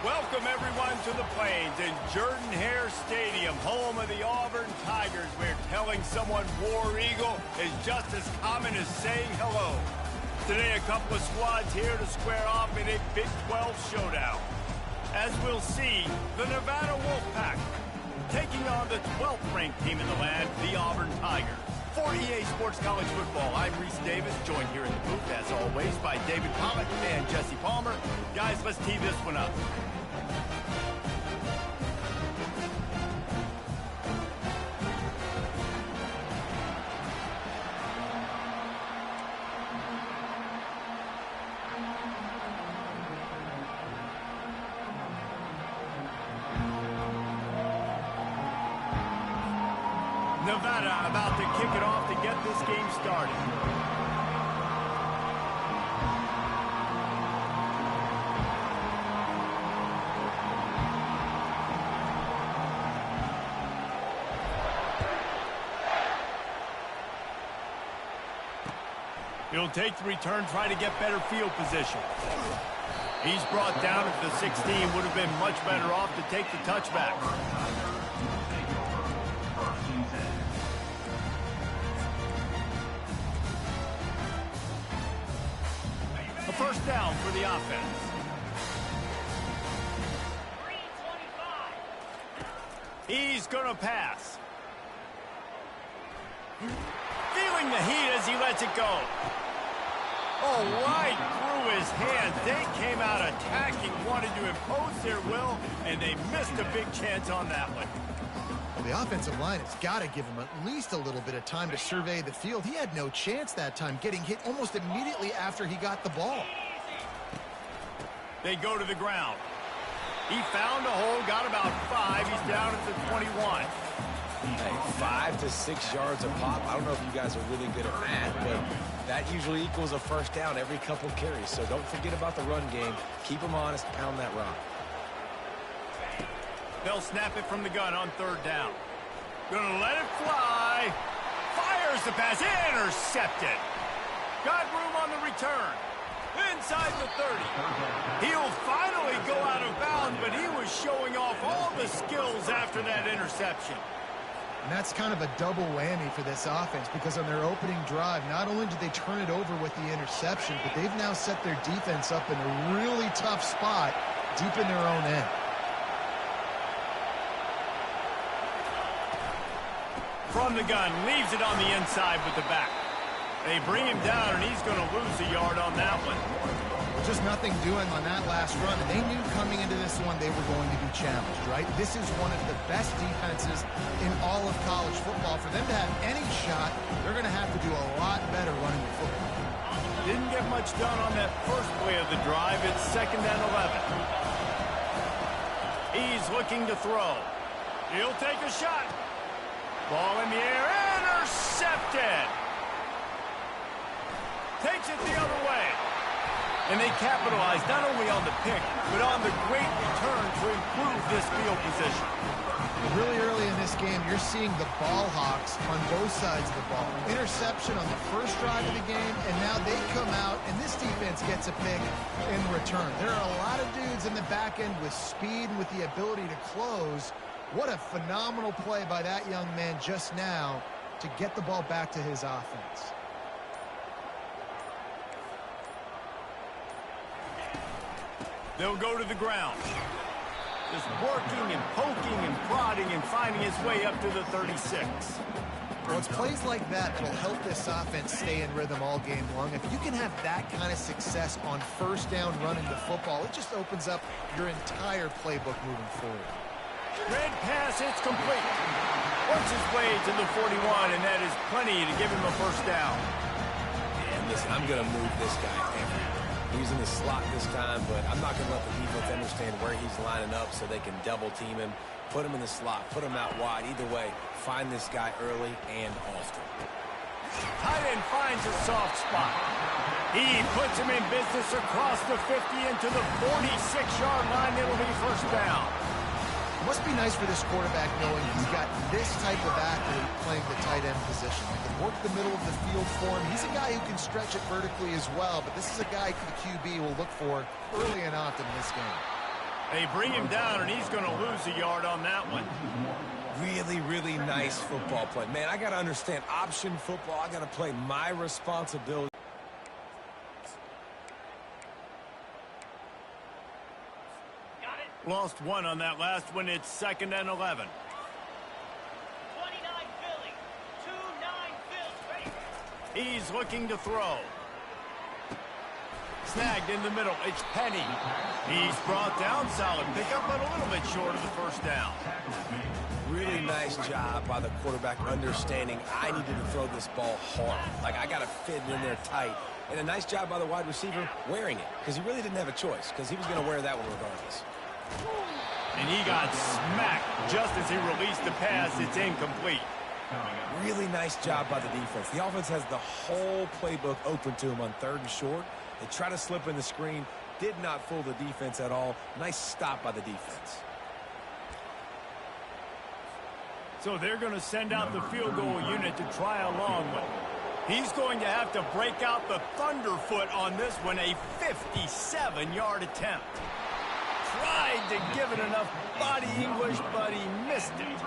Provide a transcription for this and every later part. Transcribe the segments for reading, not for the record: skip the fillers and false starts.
Welcome, everyone, to the Plains in Jordan-Hare Stadium, home of the Auburn Tigers, where telling someone War Eagle is just as common as saying hello. Today, a couple of squads here to square off in a Big 12 showdown. As we'll see, the Nevada Wolfpack taking on the 12th-ranked team in the land, the Auburn Tigers. For EA Sports College Football, I'm Reese Davis, joined here in the booth, as always, by David Pollock and Jesse Palmer. Guys, let's tee this one up. Nevada about to kick it off to get this game started. He'll take the return, try to get better field position. He's brought down at the 16, would have been much better off to take the touchback. A first down for the offense. He's going to pass. Feeling the heat as he lets it go. Oh, right through his hands. They came out attacking, wanted to impose their will, and they missed a big chance on that one. Well, the offensive line has got to give him at least a little bit of time to survey the field. He had no chance that time, getting hit almost immediately after he got the ball. They go to the ground. He found a hole, got about 5. He's down at the 21. Hey, 5 to 6 yards a pop. I don't know if you guys are really good at math, but that usually equals a first down every couple carries. So don't forget about the run game. Keep them honest, pound that rock. They'll snap it from the gun on third down. Gonna let it fly. Fires the pass. Intercepted. Got room on the return. Inside the 30. He'll finally go out of bounds, but he was showing off all the skills after that interception. And that's kind of a double whammy for this offense, because on their opening drive, not only did they turn it over with the interception, but they've now set their defense up in a really tough spot deep in their own end. From the gun, leaves it on the inside with the back. They bring him down, and he's going to lose a yard on that one. Just nothing doing on that last run, and they knew coming into this one they were going to be challenged, right? This is one of the best defenses in all of college football. For them to have any shot, they're going to have to do a lot better running the football. Didn't get much done on that first play of the drive. It's 2nd and 11. He's looking to throw. He'll take a shot. Ball in the air, intercepted. Takes it the other way. And they capitalize not only on the pick, but on the great return to improve this field position. Really early in this game, you're seeing the ball hawks on both sides of the ball. Interception on the first drive of the game, and now they come out, and this defense gets a pick in return. There are a lot of dudes in the back end with speed and with the ability to close. What a phenomenal play by that young man just now to get the ball back to his offense. They'll go to the ground. Just working and poking and prodding and finding his way up to the 36. Well, it's plays like that that'll help this offense stay in rhythm all game long. If you can have that kind of success on first down running the football, it just opens up your entire playbook moving forward. Red pass, it's complete. Works his way to the 41, and that is plenty to give him a first down. And listen, I'm going to move this guy everywhere. He's in the slot this time, but I'm not going to let the defense understand where he's lining up so they can double team him, put him in the slot, put him out wide. Either way, find this guy early and often. Tight end finds a soft spot. He puts him in business across the 50 into the 46-yard line. It'll be first down. It must be nice for this quarterback knowing he's got this type of athlete playing the tight end position. He can work the middle of the field for him. He's a guy who can stretch it vertically as well, but this is a guy the QB will look for early and often in this game. They bring him down, and he's going to lose a yard on that one. Really, really nice football play. Man, I got to understand option football. I got to play my responsibility. Lost one on that last one. It's 2nd and 11. 29 Philly. 2-9 Philly. He's looking to throw. Snagged in the middle. It's Penny. He's brought down. Solid pickup, but a little bit short of the first down. Really nice job by the quarterback understanding I needed to throw this ball hard. Like, I got to fit it in there tight. And a nice job by the wide receiver wearing it, because he really didn't have a choice, because he was going to wear that one regardless. And he got smacked just as he released the pass. It's incomplete. Really nice job by the defense. The offense has the whole playbook open to him on 3rd and short. They try to slip in the screen. Did not fool the defense at all. Nice stop by the defense. So they're going to send out the field goal unit to try a long one. He's going to have to break out the thunderfoot on this one, a 57-yard attempt. Tried to give it enough body English, but he missed it.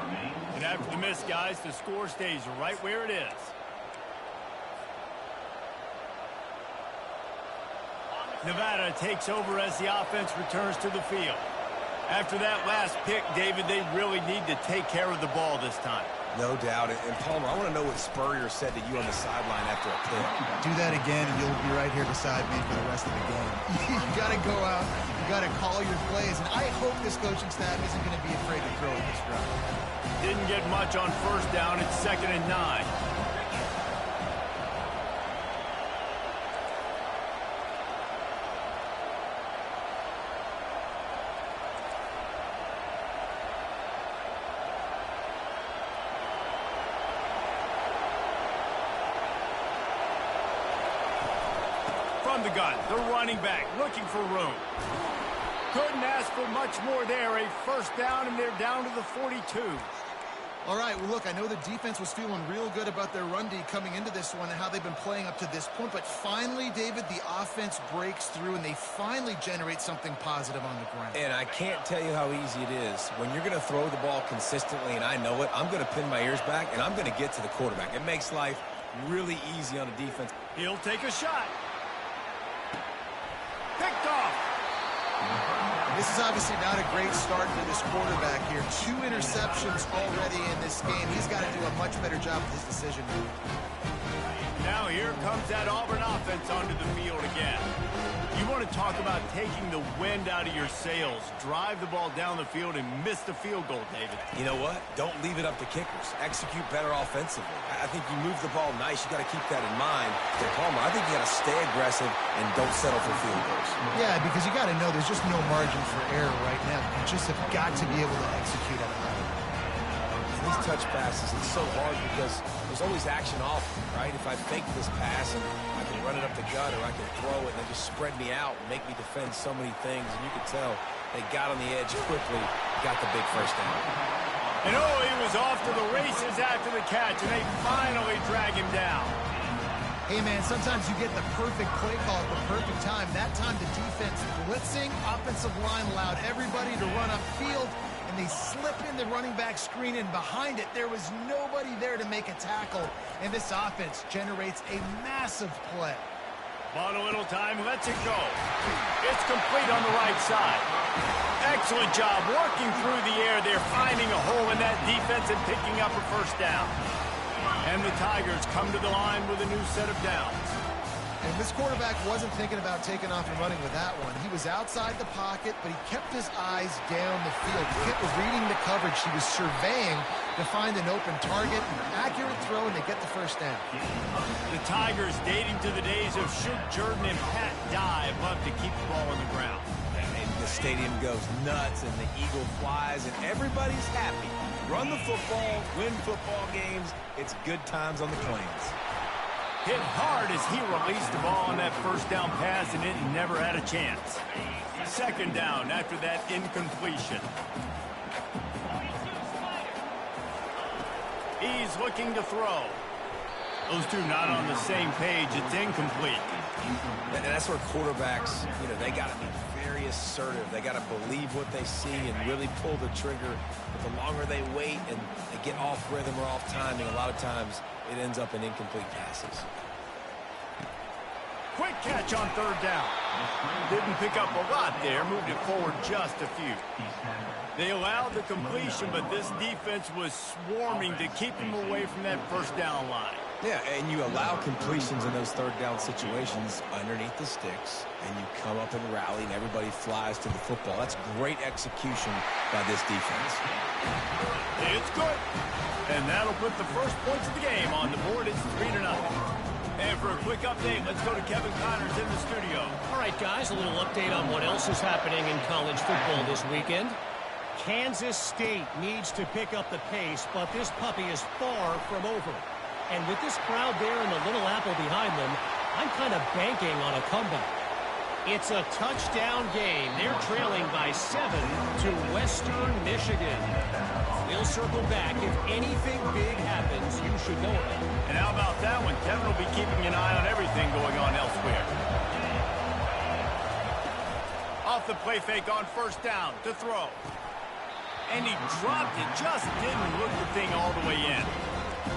And after the miss, guys, the score stays right where it is. Nevada takes over as the offense returns to the field. After that last pick, David, they really need to take care of the ball this time. No doubt. And Palmer, I want to know what Spurrier said to you on the sideline after a pick. Do that again, and you'll be right here beside me for the rest of the game. You got to go out. You got to call your plays. And I hope this coaching staff isn't going to be afraid to throw at this drive. Didn't get much on first down. It's 2nd and 9. From the gun, the running back looking for room. Couldn't ask for much more there. A first down, and they're down to the 42. All right, well, look, I know the defense was feeling real good about their run D coming into this one and how they've been playing up to this point. But finally, David, the offense breaks through, and they finally generate something positive on the ground. And I can't tell you how easy it is. When you're going to throw the ball consistently, and I know it, I'm going to pin my ears back, and I'm going to get to the quarterback. It makes life really easy on the defense. He'll take a shot. Picked off. This is obviously not a great start for this quarterback here. 2 interceptions already in this game. He's got to do a much better job with his decision. Now here comes that Auburn offense onto the field again. You want to talk about taking the wind out of your sails. Drive the ball down the field and miss the field goal, David. You know what? Don't leave it up to kickers. Execute better offensively. I think you move the ball nice. You got to keep that in mind. But Palmer, I think you got to stay aggressive and don't settle for field goals. Yeah, because you got to know there's just no margin for error right now. You just have got to be able to execute at a high level. These touch passes, it's so hard because there's always action off, right? If I fake this pass and I can run it up the gut, or I can throw it and they just spread me out and make me defend so many things. And you can tell they got on the edge quickly, got the big first down. And oh, he was off to the races after the catch, and they finally drag him down. Hey, man, sometimes you get the perfect play call at the perfect time. That time the defense blitzing, offensive line allowed everybody to run upfield, and they slip in the running back screen, and behind it, there was nobody there to make a tackle, and this offense generates a massive play. Bought a little time, lets it go. It's complete on the right side. Excellent job working through the air. They're finding a hole in that defense and picking up a first down. And the Tigers come to the line with a new set of downs. And this quarterback wasn't thinking about taking off and running with that one. He was outside the pocket, but he kept his eyes down the field. He kept reading the coverage. He was surveying to find an open target, accurate throw, and they get the first down. The Tigers, dating to the days of Shook Jordan and Pat Dye, love to keep the ball on the ground. And the stadium goes nuts, and the eagle flies, and everybody's happy. Run the football, win football games. It's good times on the Plains. Hit hard as he released the ball on that first down pass, and it never had a chance. Second down after that incompletion. He's looking to throw. Those two not on the same page. It's incomplete. And that's where quarterbacks, they got to be very assertive. They got to believe what they see and really pull the trigger. But the longer they wait and they get off rhythm or off timing, a lot of times it ends up in incomplete passes. Quick catch on third down. Didn't pick up a lot there, moved it forward just a few. They allowed the completion, but this defense was swarming to keep them away from that first down line. Yeah, and you allow completions in those third down situations underneath the sticks, and you come up and rally, and everybody flies to the football. That's great execution by this defense. It's good. And that'll put the first points of the game on the board. It's 3-0. And for a quick update, let's go to Kevin Connors in the studio. All right, guys, a little update on what else is happening in college football this weekend. Kansas State needs to pick up the pace, but this puppy is far from over. And with this crowd there and the Little Apple behind them, I'm kind of banking on a comeback. It's a touchdown game. They're trailing by 7 to Western Michigan. We'll circle back. If anything big happens, you should know about it. And how about that one? Kevin will be keeping an eye on everything going on elsewhere. Off the play fake on first down to throw. And he dropped it. Just didn't look the thing all the way in.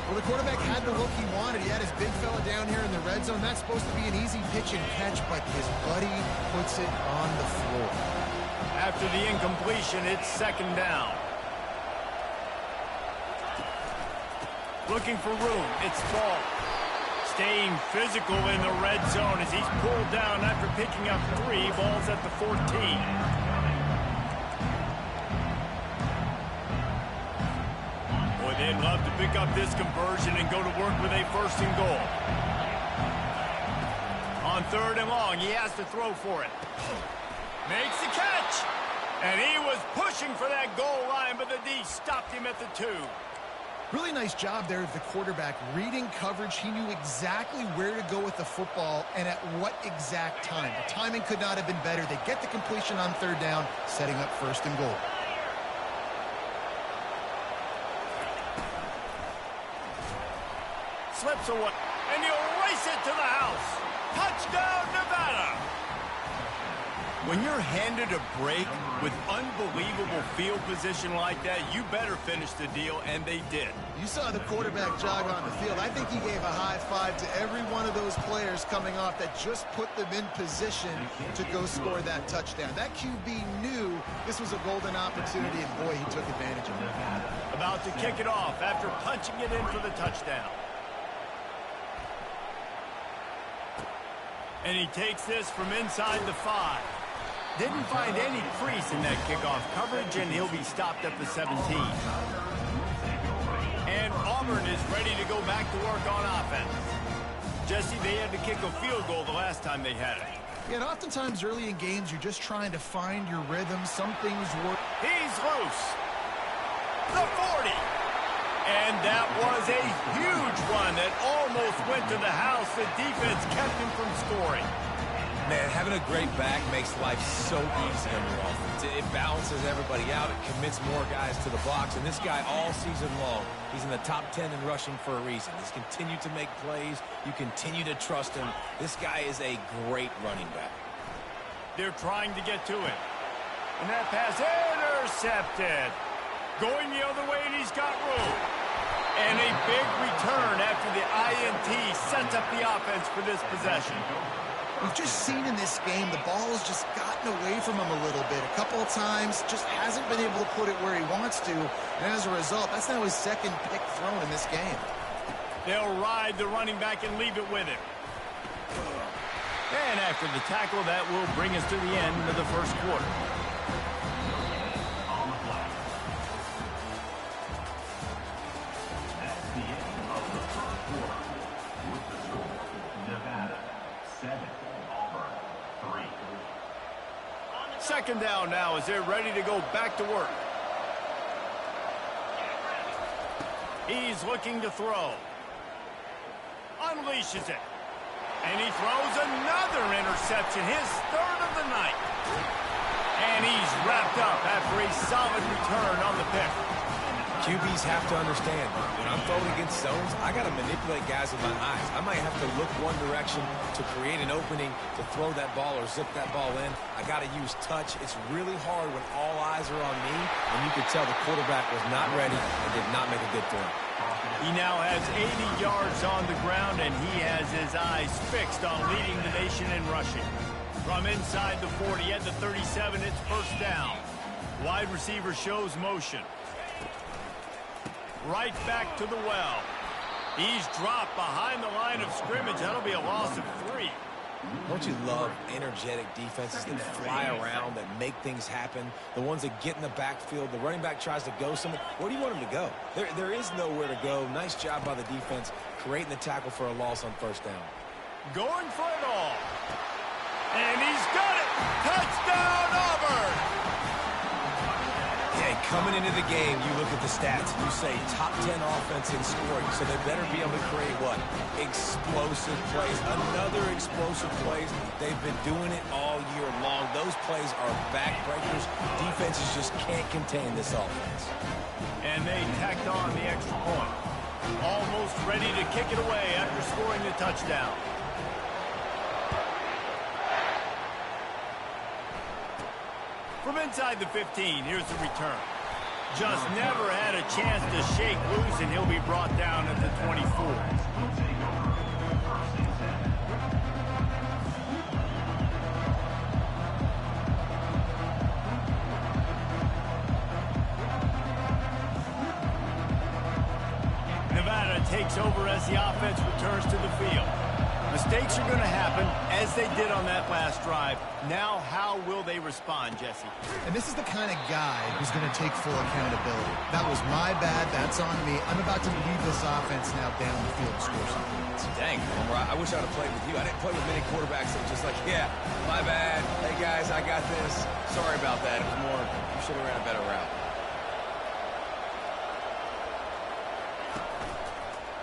Well, the quarterback had the look he wanted. He had his big fella down here in the red zone. That's supposed to be an easy pitch and catch, but his buddy puts it on the floor. After the incompletion, it's second down. Looking for room. It's Ball. Staying physical in the red zone as he's pulled down after picking up 3. Ball's at the 14. They'd love to pick up this conversion and go to work with a first and goal. On third and long, he has to throw for it. Makes the catch. And he was pushing for that goal line, but the D stopped him at the 2. Really nice job there of the quarterback. Reading coverage, he knew exactly where to go with the football and at what exact time. The timing could not have been better. They get the completion on third down, setting up first and goal. Slips away, and he'll race it to the house. Touchdown, Nevada! When you're handed a break with unbelievable field position like that, you better finish the deal, and they did. You saw the quarterback jog on the field. I think he gave a high five to every one of those players coming off that just put them in position to go score that touchdown. That QB knew this was a golden opportunity, and boy, he took advantage of it. About to kick it off after punching it in for the touchdown. And he takes this from inside the 5. Didn't find any crease in that kickoff coverage, and he'll be stopped at the 17. And Auburn is ready to go back to work on offense. Jesse, they had to kick a field goal the last time they had it. Yeah, and oftentimes early in games, you're just trying to find your rhythm. Some things work. He's loose. The 40. And that was a huge one that almost went to the house. The defense kept him from scoring. Man, having a great back makes life so easy on your offense. It balances everybody out. It commits more guys to the box. And this guy all season long, he's in the top 10 in rushing for a reason. He's continued to make plays. You continue to trust him. This guy is a great running back. They're trying to get to it. And that pass intercepted. Going the other way, and he's got room. And a big return after the INT sets up the offense for this possession. We've just seen in this game the ball has just gotten away from him a little bit. A couple of times, just hasn't been able to put it where he wants to. And as a result, that's now his second pick thrown in this game. They'll ride the running back and leave it with him. And after the tackle, that will bring us to the end of the first quarter. Second down now as they're ready to go back to work. He's looking to throw. Unleashes it. And he throws another interception, his third of the night. And he's wrapped up after a solid return on the pick. QBs have to understand, when I'm throwing against zones, I got to manipulate guys with my eyes. I might have to look one direction to create an opening to throw that ball or zip that ball in. I got to use touch. It's really hard when all eyes are on me, and you could tell the quarterback was not ready and did not make a good throw. He now has 80 yards on the ground, and he has his eyes fixed on leading the nation in rushing. From inside the 40 at the 37, it's first down. Wide receiver shows motion. Right back to the well. He's dropped behind the line of scrimmage. That'll be a loss of 3. Don't you love energetic defenses that fly around, that make things happen? The ones that get in the backfield, the running back tries to go somewhere. Where do you want him to go? There is nowhere to go. Nice job by the defense creating the tackle for a loss on first down. Going for it all. And he's got it. Touchdown, Auburn. Yeah, coming into the game, you look at the stats and you say top 10 offense in scoring, so they better be able to create what? Explosive plays. Another explosive plays. They've been doing it all year long. Those plays are backbreakers. Defenses just can't contain this offense. And they tacked on the extra point. Almost ready to kick it away after scoring the touchdown. From inside the 15, here's the return. Just never had a chance to shake loose, and he'll be brought down at the 24. Nevada takes over as the offense returns to the field. Mistakes are going to happen, as they did on that last drive. Now, how will they respond, Jesse? And this is the kind of guy who's going to take full accountability. That was my bad. That's on me. I'm about to lead this offense now down the field and score some points. Dang, I wish I'd have played with you. I didn't play with many quarterbacks that were just like, yeah, my bad. Hey, guys, I got this. Sorry about that. It was more, you should have ran a better route.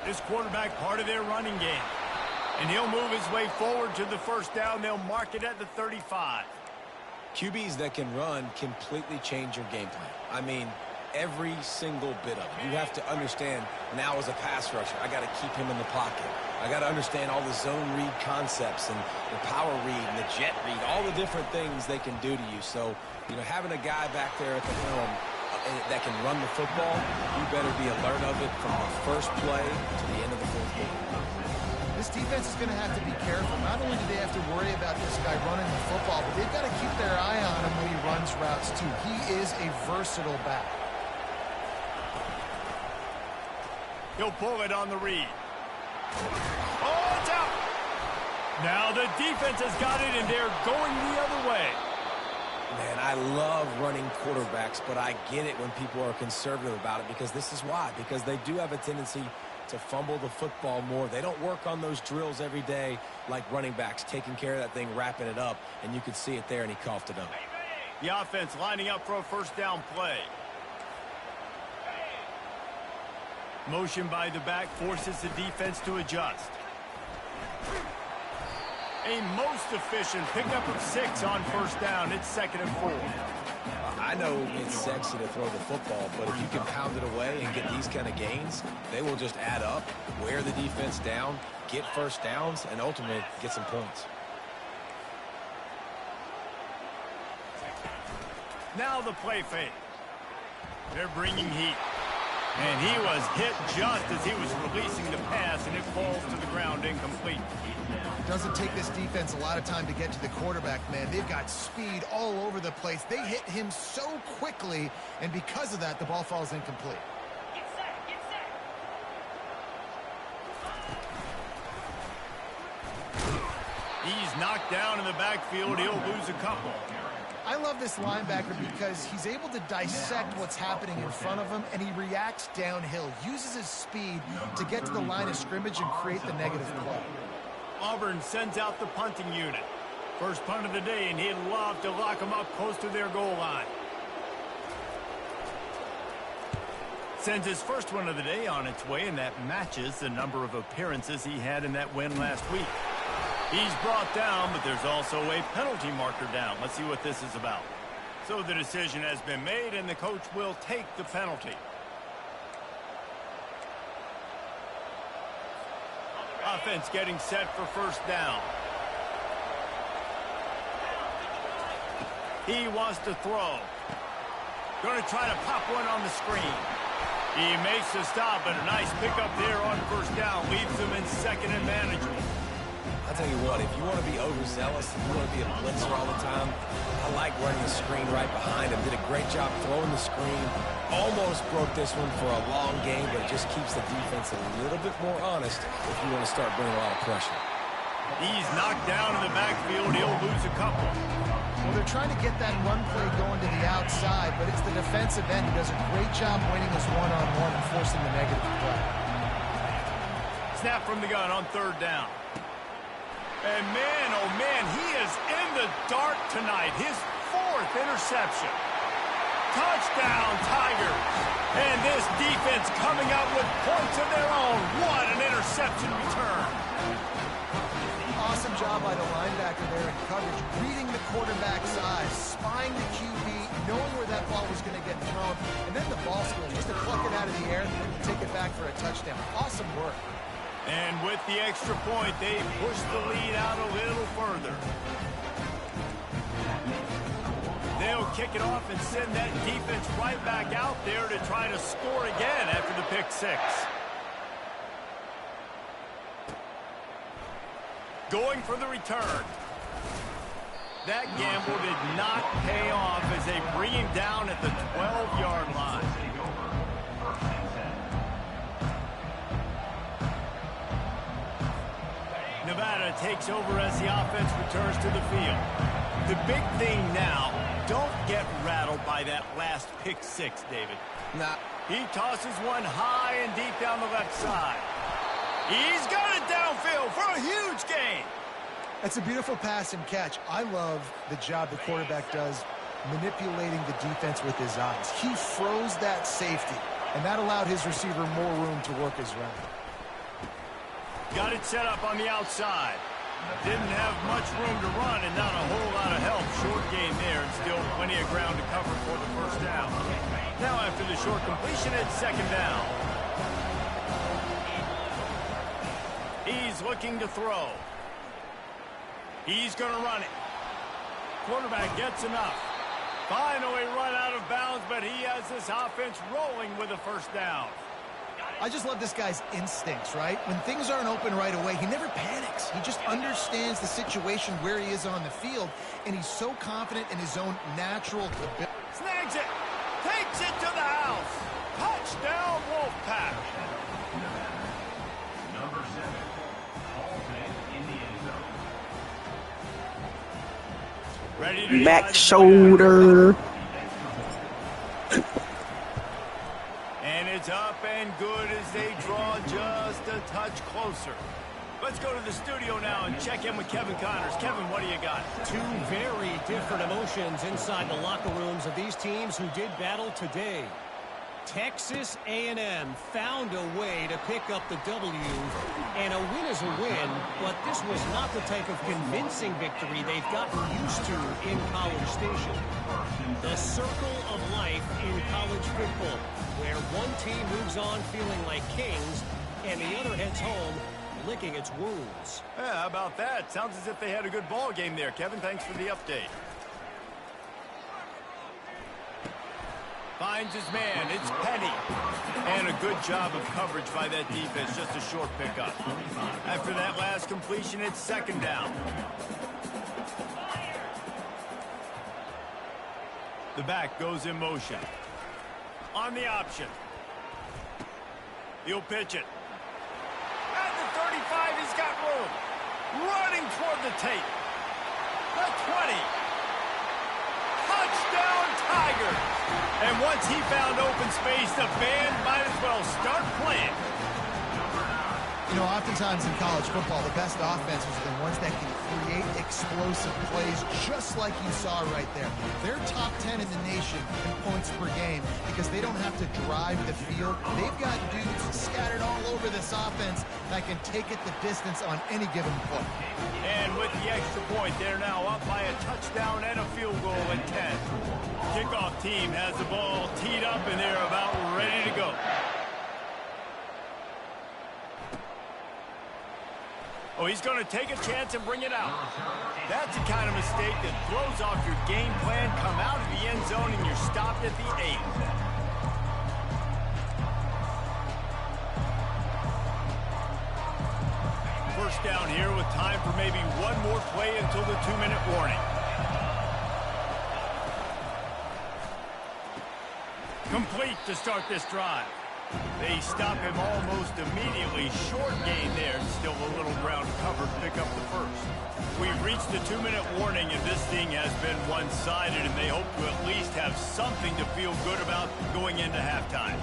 This quarterback part of their running game. And he'll move his way forward to the first down. They'll mark it at the 35. QBs that can run completely change your game plan. I mean, every single bit of it. You have to understand now as a pass rusher, I got to keep him in the pocket. I got to understand all the zone read concepts and the power read and the jet read, all the different things they can do to you. So, you know, having a guy back there at the helm that can run the football, you better be alert of it from the first play to the end of the fourth quarter. This defense is going to have to be careful. Not only do they have to worry about this guy running the football, but they've got to keep their eye on him when he runs routes, too. He is a versatile back. He'll pull it on the read. Oh, it's out! Now the defense has got it, and they're going the other way. Man, I love running quarterbacks, but I get it when people are conservative about it because this is why. Because they do have a tendency to fumble the football more. They don't work on those drills every day like running backs, taking care of that thing, wrapping it up, and you could see it there, and he coughed it up. The offense lining up for a first down play. Motion by the back forces the defense to adjust. A most efficient pickup of 6 on first down. It's 2nd and 4. I know it's sexy to throw the football, but if you can pound it away and get these kind of gains, they will just add up, wear the defense down, get first downs, and ultimately get some points. Now the play fake. They're bringing heat. And he was hit just as he was releasing the pass, and it falls to the ground incomplete. It doesn't take this defense a lot of time to get to the quarterback, man. They've got speed all over the place. They hit him so quickly, and because of that, the ball falls incomplete. Get set, get set. He's knocked down in the backfield. He'll lose a couple. I love this linebacker because he's able to dissect what's happening in front of him, and he reacts downhill, uses his speed to get to the line of scrimmage and create the negative play. Auburn sends out the punting unit. First punt of the day, and he'd love to lock them up close to their goal line. Sends his first one of the day on its way, and that matches the number of appearances he had in that win last week. He's brought down, but there's also a penalty marker down. Let's see what this is about. So the decision has been made, and the coach will take the penalty. offense getting set for first down. He wants to throw. Going to try to pop one on the screen. He makes the stop, but a nice pickup there on first down. Leaves him in second and manageable. I'll tell you what, if you want to be overzealous, if you want to be a blitzer all the time, I like running the screen right behind him. Did a great job throwing the screen. Almost broke this one for a long game, but it just keeps the defense a little bit more honest if you want to start bringing a lot of pressure. He's knocked down in the backfield. He'll lose a couple. Well, they're trying to get that run play going to the outside, but it's the defensive end who does a great job winning his one-on-one and forcing the negative play. Snap from the gun on third down. And man, oh man, he is in the dark tonight. His fourth interception. Touchdown, Tigers. And this defense coming up with points of their own. What an interception return. Awesome job by the linebacker there in coverage, reading the quarterback's eyes, spying the QB, knowing where that ball was going to get thrown, and then the ball skill, just to pluck it out of the air and take it back for a touchdown. Awesome work. And with the extra point, they push the lead out a little further. They'll kick it off and send that defense right back out there to try to score again after the pick six. Going for the return. That gamble did not pay off as they bring him down at the 12-yard line. Nevada takes over as the offense returns to the field. The big thing now, don't get rattled by that last pick six, David. Nah. He tosses one high and deep down the left side. He's got it downfield for a huge gain. That's a beautiful pass and catch. I love the job the quarterback does manipulating the defense with his eyes. He froze that safety, and that allowed his receiver more room to work his route. Got it set up on the outside. Didn't have much room to run and not a whole lot of help. Short game there and still plenty of ground to cover for the first down. Now after the short completion, it's second down. He's looking to throw. He's going to run it. Quarterback gets enough. Finally run out of bounds, but he has this offense rolling with a first down. I just love this guy's instincts, right? When things aren't open right away, he never panics. He just understands the situation where he is on the field, and he's so confident in his own natural ability. Snags it. Takes it to the house. Touchdown, Wolfpack. Number 7, Alton in the end zone. Ready to Back shoulder. And it's up and good as they draw just a touch closer. Let's go to the studio now and check in with Kevin Connors. Kevin, what do you got? Two very different emotions inside the locker rooms of these teams who did battle today. Texas A&M found a way to pick up the W, and a win is a win, but this was not the type of convincing victory they've gotten used to in College Station. The circle of life in college football, where one team moves on feeling like kings, and the other heads home licking its wounds. Yeah, how about that? Sounds as if they had a good ball game there. Kevin, thanks for the update. Finds his man. It's Penny. And a good job of coverage by that defense. Just a short pickup. After that last completion, it's second down. The back goes in motion. On the option. He'll pitch it. At the 35, he's got room. Running toward the tape. The 20. Touchdown, Tigers. And once he found open space, the band might as well start playing. You know, oftentimes in college football, the best offenses are the ones that can create explosive plays, just like you saw right there. They're top 10 in the nation in points per game because they don't have to drive the field. They've got dudes scattered all over this offense that can take it the distance on any given play. And with the extra point, they're now up by a touchdown and a field goal at 10. Kickoff team has the ball teed up, and they're about ready to go. Oh, he's going to take a chance and bring it out. That's the kind of mistake that throws off your game plan. Come out of the end zone and you're stopped at the 8. First down here with time for maybe one more play until the 2-minute warning. Complete to start this drive. They stop him almost immediately. Short gain there. Still a little ground covered. Pick up the first. We've reached the 2-minute warning, and this thing has been one-sided, and they hope to at least have something to feel good about going into halftime.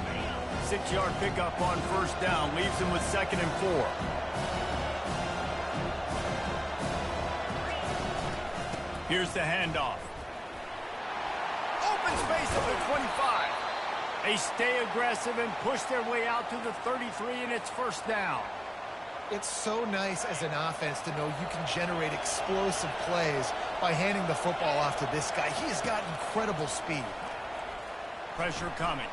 6-yard pickup on first down. Leaves them with 2nd and 4. Here's the handoff. Open space at the 25. They stay aggressive and push their way out to the 33, and it's first down. It's so nice as an offense to know you can generate explosive plays by handing the football off to this guy. He has got incredible speed. Pressure coming.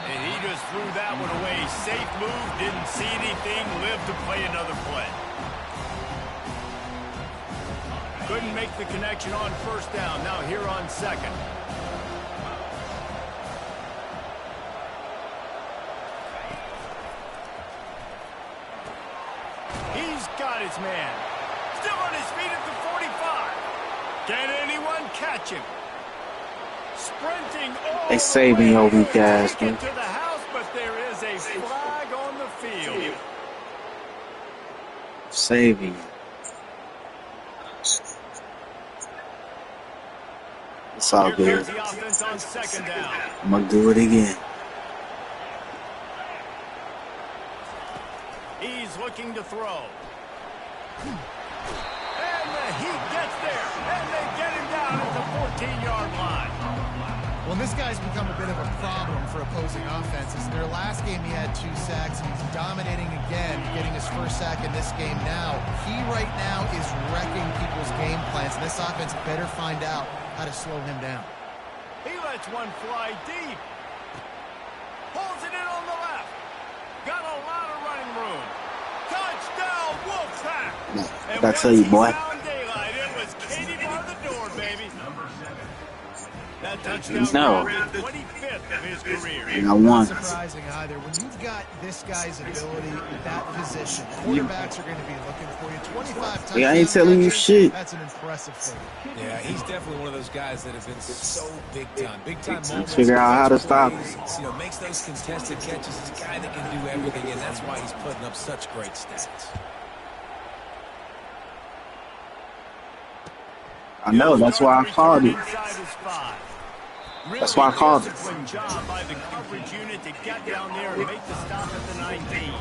And he just threw that one away. Safe move, didn't see anything, lived to play another play. Couldn't make the connection on first down. Now here on 2nd. He's got his man. Still on his feet at the 45. Can anyone catch him? Sprinting all They saving all these guys, man. to the house, but there is a flag on the field. Saving. It's all good. The offense on 2nd down. I'm gonna do it again. He's looking to throw. And the heat gets there. And they get him down at the 14-yard line. Well, this guy's become a bit of a problem for opposing offenses. In their last game, he had 2 sacks, and he's dominating again, getting his first sack in this game now. He right now is wrecking people's game plans, and this offense better find out how to slow him down. He lets one fly deep. Pulls it in on the left. Got a lot of running room. Touchdown, Wolfpack. And I tell you, boy. Daylight, it was Katie bar the door, baby. That touchdown No. the 25th of his career. And I won. Not surprising either. When you've got this guy's ability at that position, quarterbacks are going to be looking for you. 25 times. Yeah, I ain't telling you shit. That's an impressive thing. Yeah, he's definitely one of those guys that have been so big time moments. Figure out how to stop it. You know, makes those contested catches. He's a guy that can do everything, and that's why he's putting up such great stats. I know, that's why I called it. That's why I called it. Job by the coverage unit to get down there and make the stop at the 19.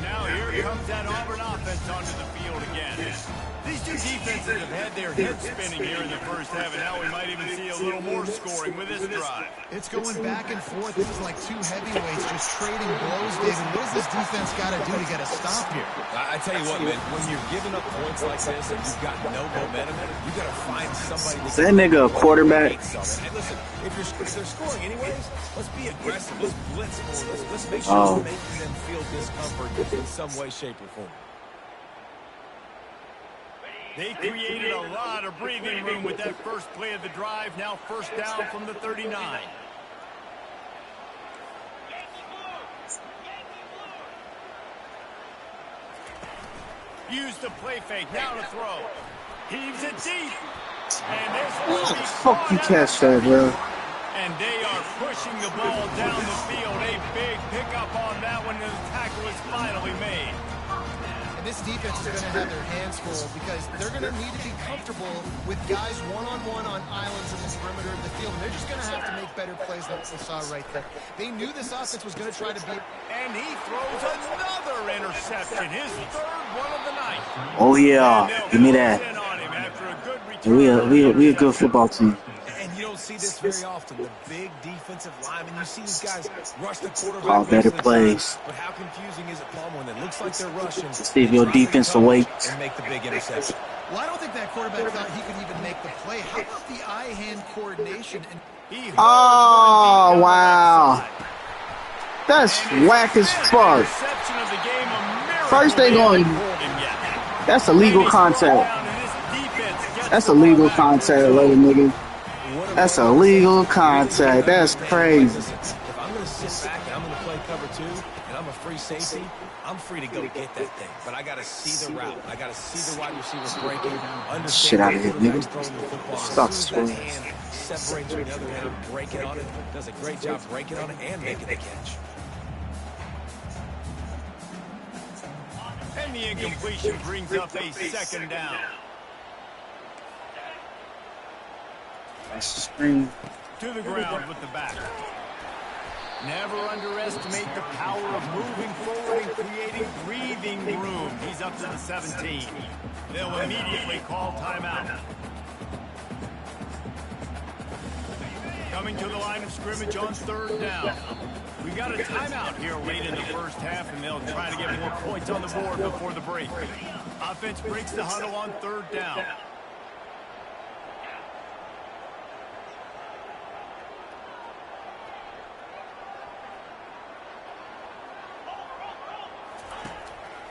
Now here comes that Auburn offense onto the field again. These two defenses have had their heads spinning here in the first half, and now we might even see a little more scoring with this drive. It's going back and forth. This is like two heavyweights just trading blows, David. What does this defense got to do to get a stop here? I tell you what, man, when you're giving up points like this and you've got no momentum, you got to find somebody. Is that nigga a quarterback? Hey, listen, if they're scoring anyways, let's be aggressive. Let's blitz more. Let's make sure we're making them feel discomfort in some way, shape, or form. They created a lot of breathing room with that first play of the drive. Now first down from the 39. Use the play fake. Now to throw. Heaves it deep. And this How the fuck you catch that, bro? And they are pushing the ball down the field. A big pickup on that one, and the tackle is finally made. And this defense is going to have their hands full because they're going to need to be comfortable with guys one-on-one on islands in the perimeter of the field. And they're just going to have to make better plays than what we saw right there. They knew this offense was going to try to beat. And he throws another interception, his third one of the night. Oh yeah, give me that. We a good football team. And you don't see this very often. The big defensive linemen, you see these guys rush the quarterback. Call better plays. But how confusing is it, Palmer, when it looks like they're rushing? See if your defense awake. And make the big interception. Well, I don't think that quarterback thought he could even make the play. How about the eye-hand coordination? Oh, wow. That's whack as fuck. Interception of the game, first they going. That's a legal contact. That's a legal contact, little nigga. That's a legal contact. That's crazy. If I'm going to sit back and I'm going to play cover 2 and I'm a free safety, I'm free to go get that thing. But I got to see the route. I got to see the wide receivers breaking. Shit out of here, nigga. Stop swinging. Separates from the other hand, breaking on it. Does a great job breaking on it and making the catch. And the incompletion brings up a second down. That's the screen. To the ground with the back. Never underestimate the power of moving forward and creating breathing room. He's up to the 17. They'll immediately call timeout. Coming to the line of scrimmage on third down. We got a timeout here late in the first half, and they'll try to get more points on the board before the break. Offense breaks the huddle on third down.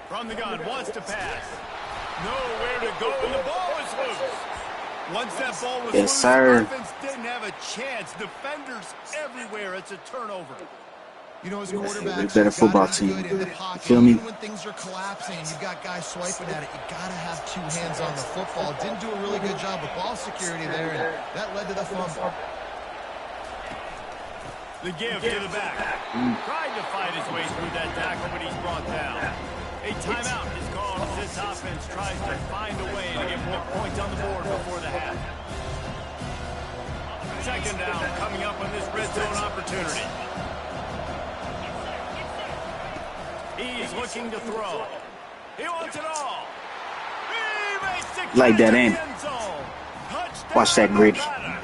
From the gun, wants to pass. Nowhere to go, and the ball is loose. Once that ball was loose, sir. offense didn't have a chance. Defenders everywhere. It's a turnover. You know, as a quarterback, a better football team. Feel me? Even when things are collapsing and you've got guys swiping at it, you got to have 2 hands on the football. Didn't do a really good job with ball security there, and that led to the fumble. The give to the back. Trying to fight his way through that tackle, but he's brought down. A timeout is called as this offense tries to find a way to get more points on the board before the half. Second down coming up on this red zone opportunity. He's looking to throw. He wants it all. He makes the Like that, catch ain't in the end zone. Touchdown, Watch that, Grady. Nevada.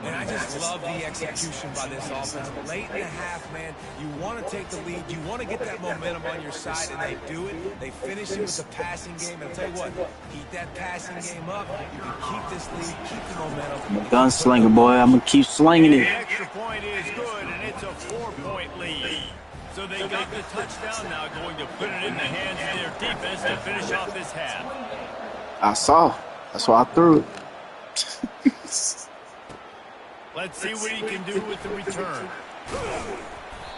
And I just love the execution by this offense. Late in the half, man, you want to take the lead. You want to get that momentum on your side, and they do it. They finish it with the passing game. And I'll tell you what, keep that passing game up. You can keep this lead, keep the momentum. I'm a gunslinger, boy. I'm going to keep slinging The it. extra point is good, and it's a 4-point lead. So they got the touchdown now, going to put it in the hands of their defense to finish off this half. I saw. That's why I threw it. Let's see what he can do with the return.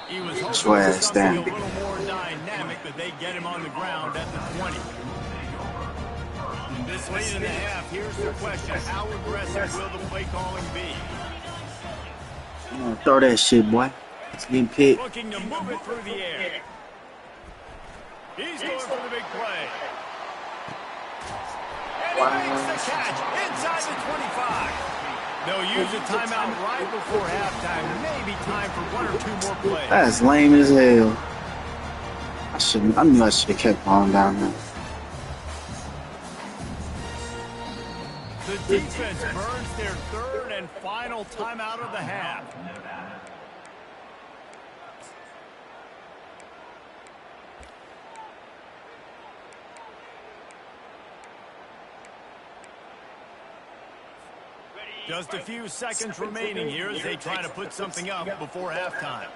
He was hoping Slow for ass something down. a little more dynamic, but they get him on the ground at the 20. This late in the half, here's the question. How aggressive will the play calling be? I'm going to throw that shit, boy. It's getting picked. Looking to move it through the air. He's going for the big play. And he makes the catch inside the 25. They'll use a timeout right before halftime. Maybe time for 1 or 2 more plays. That's lame as hell. I knew I should have kept on down there. The defense burns their 3rd and final timeout of the half. Just a few seconds remaining here as they try to put something up before halftime.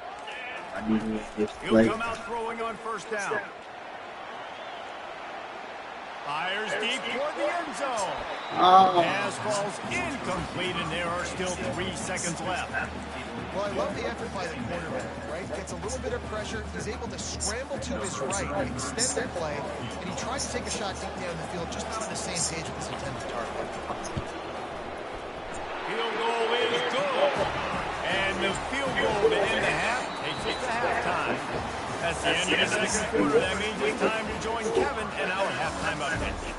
I need to get He'll play. come out throwing on first down. Fires deep toward the end zone. Oh. Pass falls incomplete, and there are still 3 seconds left. Well, I love the effort by the quarterback, right? Gets a little bit of pressure. He's able to scramble to his right, extend the play, and he tries to take a shot deep down the field, just not on the same page with his intended target. Field goal is good. And the field goal to end the half takes us to halftime. That's the end of the second quarter. That means it's time to join Kevin and our halftime update.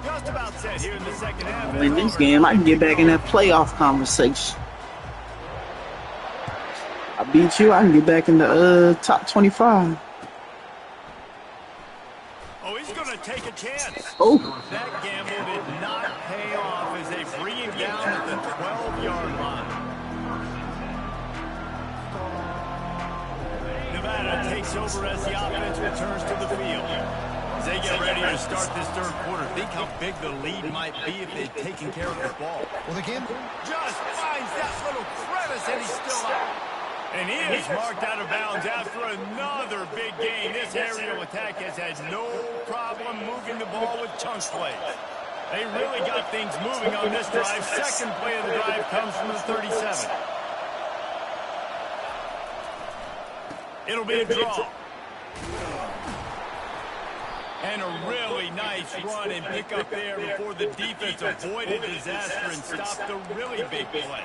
Just about set here in the second half. In this game, I can get back in that playoff conversation. I beat you, I can get back in the top 25. Oh, he's going to take a chance. Oh. That gamble did not pay off as they bring him down at the 12-yard line. Nevada takes over as the offense returns to the field. As they get ready to start this 3rd quarter, think how big the lead might be if they'd taken care of the ball. Well, the game Just finds that little crevice, and he's still out. And he is marked out of bounds after another big gain. This aerial attack has had no problem moving the ball with chunk plays. They really got things moving on this drive. Second play of the drive comes from the 37. It'll be a draw. And a really nice run and pick up there before the defense avoided disaster and stopped a really big play.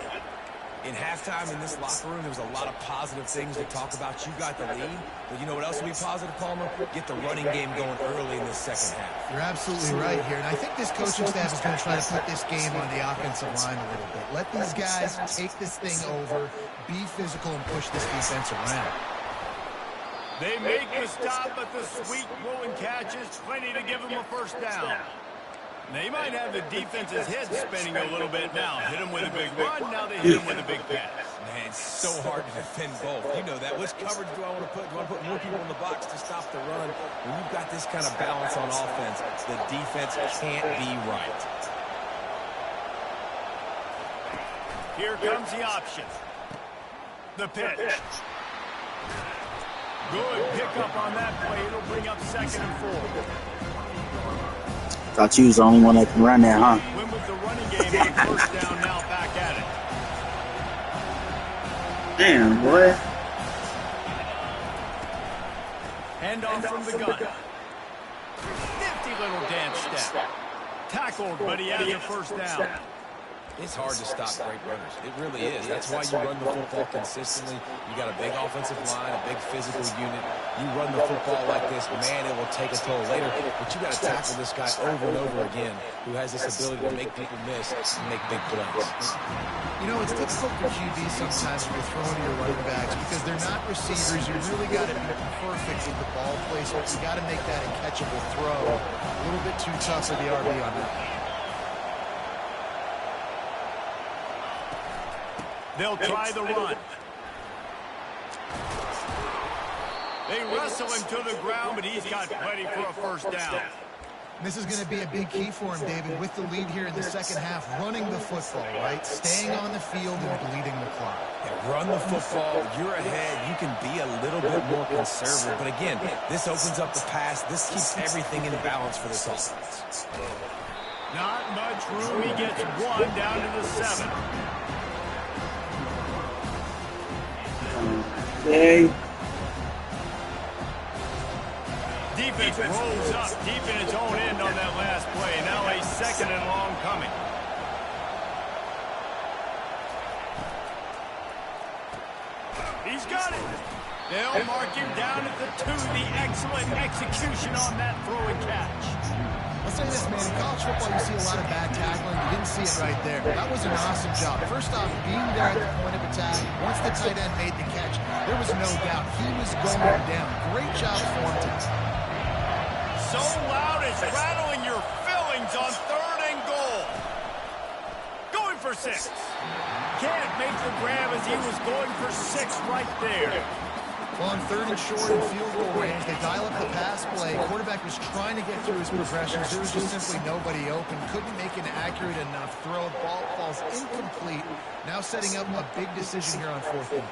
In halftime in this locker room, there was a lot of positive things to talk about. You got the lead, but you know what else will be positive, Palmer? Get the running game going early in the second half. You're absolutely right here, and I think this coaching staff is going to try to put this game on the offensive line a little bit. Let these guys take this thing over, be physical, and push this defense around. They make the stop, but the sweet throw and catch is plenty to give them a first down. They might have the defense's head spinning a little bit now. Hit them with a big run, now they hit them with a big pass. Man, it's so hard to defend both. You know that. Which coverage do I want to put? Do I put more people in the box to stop the run? When you've got this kind of balance on offense, the defense can't be right. Here comes the option. The pitch. Good pickup on that play. It'll bring up 2nd and 4. Thought you was the only one that can run that, huh? Win with the running game and first down now back at it. Damn, boy. Handoff from the gun. Nifty little dance step. Tackled, but he has a first down. It's hard to stop great runners. It really is. That's why you run the football consistently. You got a big offensive line, a big physical unit. You run the football like this, man, it will take a toll later. But you got to tackle this guy over and over again who has this ability to make people miss and make big plays. You know, it's difficult for QB sometimes when you're throwing to your running backs because they're not receivers. You really got to be perfect with the ball placement. You got to make that a catchable throw. A little bit too tough for the RB on that. They'll try the run. They wrestle him to the ground, but he's got plenty for a first down. This is going to be a big key for him, David, with the lead here in the second half, running the football, right? Staying on the field and bleeding the clock. Yeah, run the football. You're ahead. You can be a little bit more conservative. But again, this opens up the pass. This keeps everything in balance for this offense. Not much room. He gets one down to the 7. Hey. Defense rolls up deep in its own end on that last play. Now a 2nd and long coming. He's got it. They'll mark him down at the 2. The excellent execution on that throw and catch. I'll say this, man. In college football, you see a lot of bad tackling. You didn't see it right there. That was an awesome job. First off, being there at the point of attack, once the tight end made the catch, there was no doubt he was going down. Great job for him today. So loud it's rattling your fillings on 3rd and goal. Going for 6. Can't make the grab as he was going for 6 right there. Well, on 3rd and short in field goal range, they dial up the pass play. Quarterback was trying to get through his progressions. There was just simply nobody open. Couldn't make an accurate enough throw. Ball falls incomplete. Now setting up a big decision here on 4th down.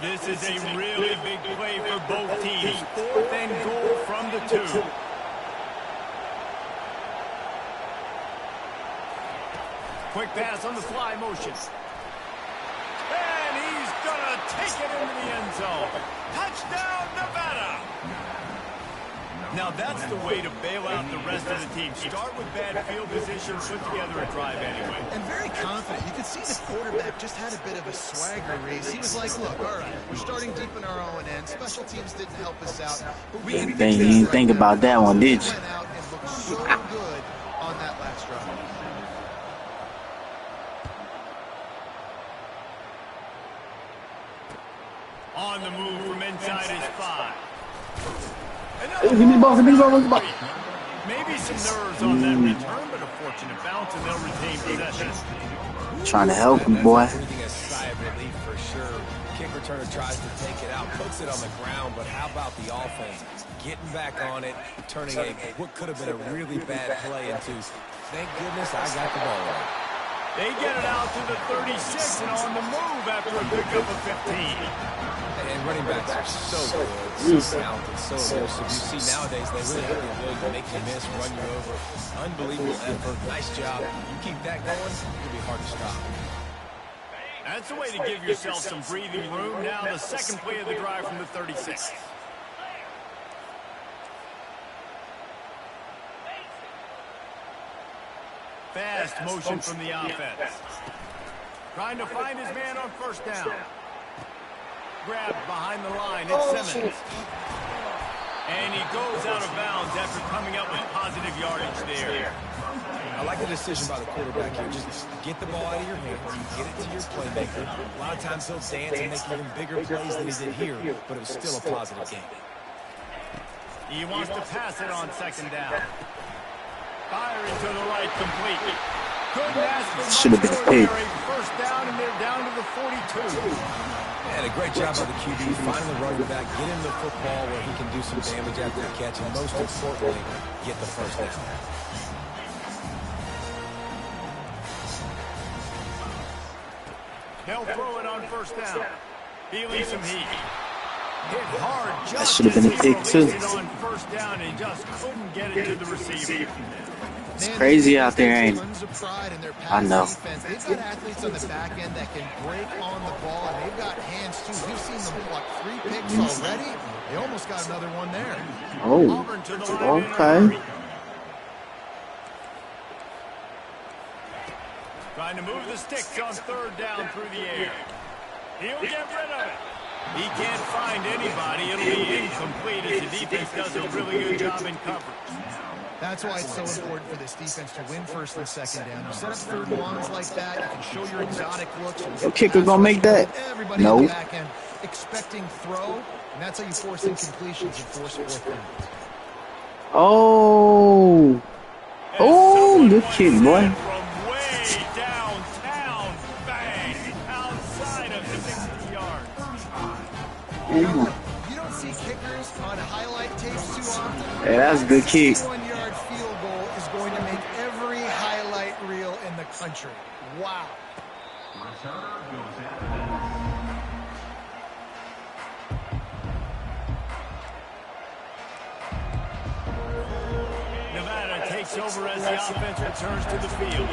This is a really big play for both teams. 4th and goal from the 2. Quick pass on the fly motion. And he's going to take it into the end zone. Touchdown, Nevada. Now that's the way to bail out the rest of the team. Start with bad field position, put together a drive anyway. And very confident. You could see the quarterback just had a bit of a swagger race. He was like, look, all right, we're starting deep in our own end. Special teams didn't help us out. But we You didn't think about that one, did you? Went out and looked so good on that last drive. On the move from inside his 5. Give me the ball, give me the ball, give me the ball. Maybe some nerves on that return, but a fortunate bounce, and they'll retain possession. Trying to help him, boy. Breathing a sigh of relief for sure. Kick returner tries to take it out, puts it on the ground, but how about the offense? Getting back on it, turning what could have been a really bad play into, thank goodness I got the ball right. They get it out to the 36 and on the move after a pickup of 15. And running backs are so good, so talented, so elusive. You see nowadays they really have the ability to make you miss, run you over. Unbelievable effort. Nice job. You keep that going, it'll be hard to stop. That's the way to give yourself some breathing room. Now the second play of the drive from the 36. Fast motion from the offense. Trying to find his man on first down. Grabbed behind the line. It's Simmons. And he goes out of bounds after coming up with positive yardage there. I like the decision by the quarterback here. Just get the ball out of your hands, get it to your playmaker. A lot of times he'll dance and make even bigger plays than he did here, but it was still a positive game. He wants to pass it on second down. Firing to the right, complete. Couldn't ask for much. Should have been a pick. First down, and they're down to the 42. And a great job by the QB, finding the running back, get him the football where he can do some damage after the catch, and most importantly, get the first down. They'll throw it on first down. Feeling some heat. Hit hard. That should have been a pick, too. On first down, and just couldn't get it to the receiver. It's crazy out there, ain't it? I know. They've got athletes on the back end that can break on the ball, and they've got hands, too. We've seen them block 3 picks already. They almost got another one there. Oh, okay. Trying to move the sticks on third down through the air. He'll get rid of it. He can't find anybody. It'll be incomplete as the defense does a really good job in coverage. That's why it's so important for this defense to win first and second down. You set up third and longs like that, you can show your exotic looks. Your kicker gonna make that? Everybody No. in the back end expecting throw, and that's how you force incompletions and force fourth downs. Oh. Oh, good kick, boy. From way downtown, bang, outside of 60 yards. Yeah, You don't see kickers on highlight tapes too often. that's a good kick. 61-yard field goal is going to make every highlight reel in the country. Wow. Nevada takes over as the offense returns to the field.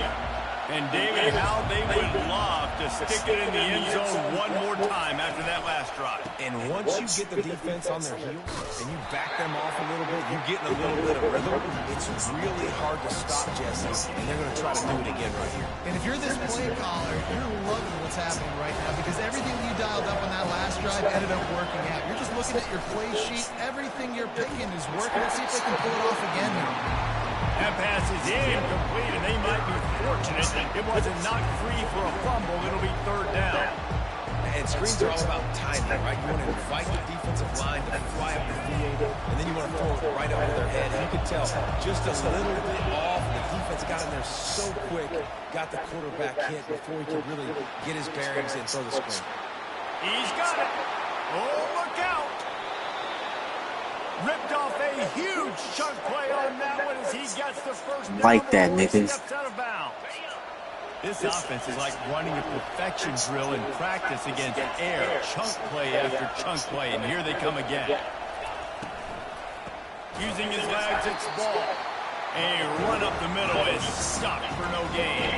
And David, how they would love to stick it in the end zone one more time after that last drive. And once you get the defense on their heels and you back them off a little bit, you get in a little bit of rhythm, it's really hard to stop Jesse, and they're going to try to do it again right here. And if you're this play caller, you're loving what's happening right now because everything you dialed up on that last drive ended up working out. You're just looking at your play sheet. Everything you're picking is working. Let's see if they can pull it off again here. That pass is incomplete, and they might be fortunate it wasn't knocked free for a fumble. It'll be third down. And screens are all about timing, right? You want to invite the defensive line to fly up the field, and then you want to throw it right over their head. And you can tell just a little bit off. The defense got in there so quick, got the quarterback hit before he could really get his bearings and throw the screen. He's got it. Oh, look out. Ripped off a huge chunk play on that one as he gets the first down. Like that, niggas. Steps out of bounds. This offense is like running a perfection drill in practice against air. Chunk play after chunk play, and here they come again. Using his legs, it's ball. A run up the middle is stopped for no gain.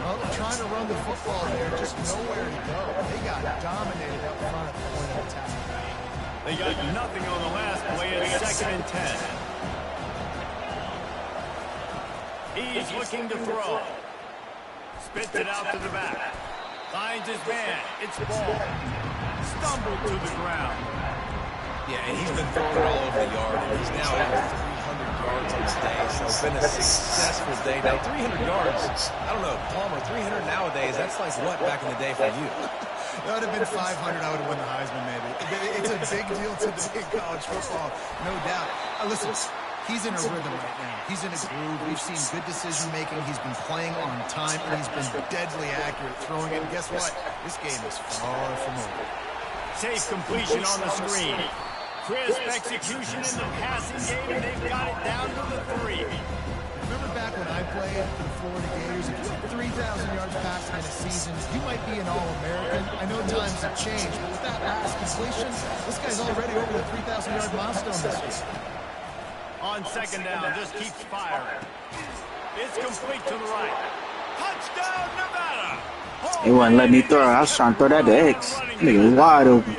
Well, they're trying to run the football there, just nowhere to go. They got dominated up front at the point of attack. They got nothing on the last play. It's 2nd and 10. He's looking to throw. Spits it out to the back. Finds his man. It's ball. Stumbled to the ground. Yeah, and he's been throwing it all over the yard, and he's now over 300 yards on the day, so it's been a successful day. Now, 300 yards, I don't know, Palmer, 300 nowadays, that's like what back in the day for you? That would have been 500. I would have won the Heisman, maybe. It's a big deal today in college football, no doubt. Listen, He's in a rhythm right now. He's in a groove. We've seen good decision-making. He's been playing on time, and he's been deadly accurate throwing it. And guess what? This game is far from over. Safe completion on the screen. Crisp execution in the passing game, and they've got it down to the 3. Remember back when I played for the Florida Gators, if you had 3,000 yards passing in a season, you might be an All-American. I know times have changed, but with that last completion, this guy's already over the 3,000-yard milestone this year. On second down, just keeps firing. It's complete to the right. Touchdown, Nevada! He wouldn't let me throw. I was trying to throw that to X. Nigga was wide open.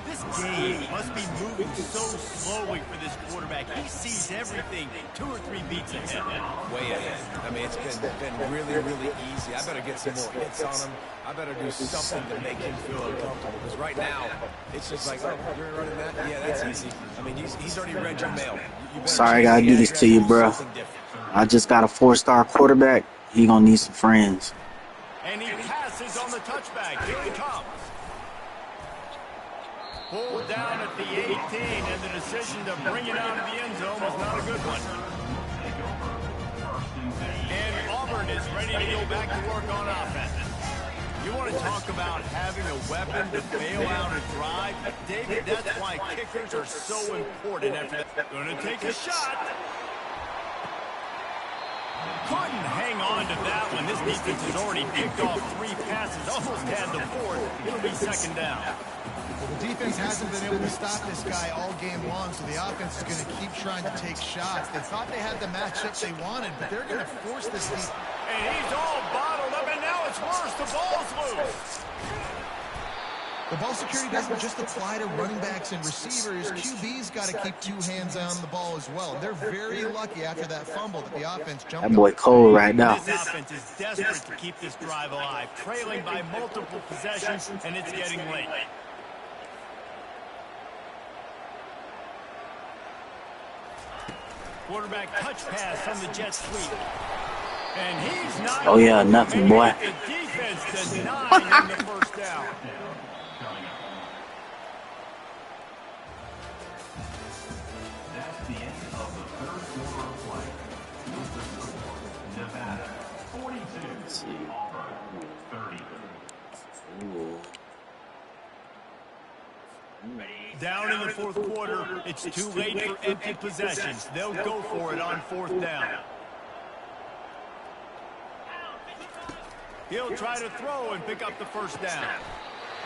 This game must be moving so slowly for this quarterback. He sees everything 2 or 3 beats ahead. Way ahead. I mean, it's been really, really easy. I better get some more hits on him. I better do something to make him feel uncomfortable. Because right now, it's just like, oh, you're running that? Yeah, that's easy. I mean, he's already read your mail. Sorry, I gotta do this to you, bro. I just got a 4-star quarterback. He gonna need some friends. And he passes on the touchback. Here he comes. Pulled down at the 18, and the decision to bring it out of the end zone was not a good one. And Auburn is ready to go back to work on offense. You want to talk about having a weapon to bail out a drive? David, that's why kickers are so important after that. Going to take a shot. Couldn't hang on to that one. This defense has already picked off 3 passes, almost had the 4th. It'll be second down. Well, the defense hasn't been able to stop this guy all game long, so the offense is going to keep trying to take shots. They thought they had the matchup they wanted, but they're going to force this defense. And he's all bottled up, and now it's worse. The ball's loose. The ball security doesn't just apply to running backs and receivers. QB's got to keep 2 hands on the ball as well. They're very lucky after that fumble that the offense jumped. That boy cold right now. This offense is desperate to keep this drive alive, trailing by multiple possessions, and it's getting late. Quarterback touch pass on the jet sweep. And he's not. Oh, yeah, nothing, boy. The defense denying the first down. That's the end of the third quarter of play. Nevada 42, Auburn 30. Down in the 4th quarter, it's too late for empty possessions. They'll go for it on 4th down. He'll try to throw and pick up the first down.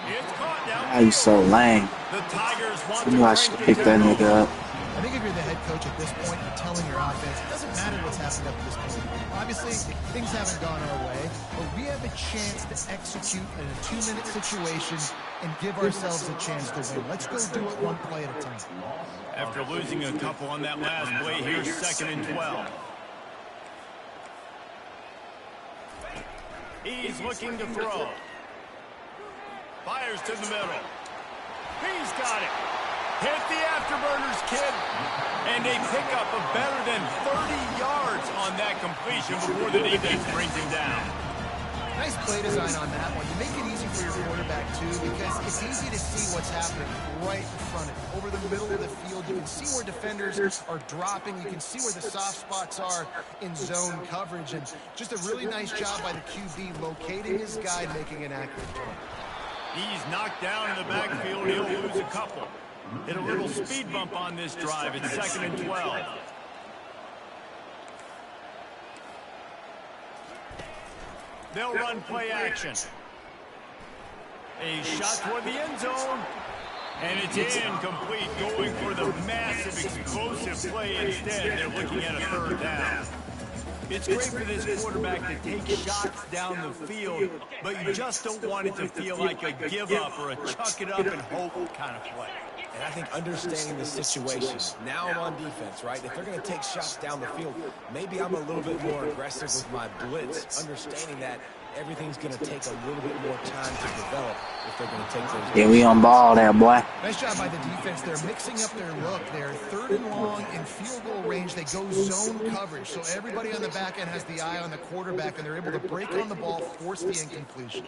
It's caught down. How you so lame? The Tigers want You know I should pick that nigga up. I think if you're the head coach at this point, you're telling your offense, it doesn't matter what's happened up to this point. Obviously, things haven't gone our way, but we have a chance to execute in a 2-minute situation and give ourselves a chance to win. Let's go do it 1 play at a time. After losing a couple on that last play, here's 2nd and 12. He's looking to throw. Fires to the middle. He's got it. Hit the afterburners, kid. And they pick up a better than 30 yards on that completion before the defense brings him down. Nice play design on that one. You make it easy for your quarterback, too, because it's easy to see what's happening right in front of you. Over the middle of the field, you can see where defenders are dropping. You can see where the soft spots are in zone coverage. And just a really nice job by the QB locating his guy, making an accurate throw. He's knocked down in the backfield. He'll lose a couple. Hit a little speed bump on this drive. It's 2nd and 12. They'll run play action. A shot toward the end zone. And it's incomplete, going for the massive, explosive play instead. They're looking at a 3rd down. It's great for this quarterback to take shots down the field, but you just don't want it to feel like a give-up or a chuck-it-up-and-hope kind of play. And I think understanding the situation, now I'm on defense, right? If they're going to take shots down the field, maybe I'm a little bit more aggressive with my blitz, understanding that everything's going to take a little bit more time to develop if they're going to take those. Yeah, we on ball there, boy. Nice job by the defense. They're mixing up their look. They're 3rd and long in field goal range. They go zone coverage, so everybody on the back end has the eye on the quarterback, and they're able to break on the ball, force the incompletion.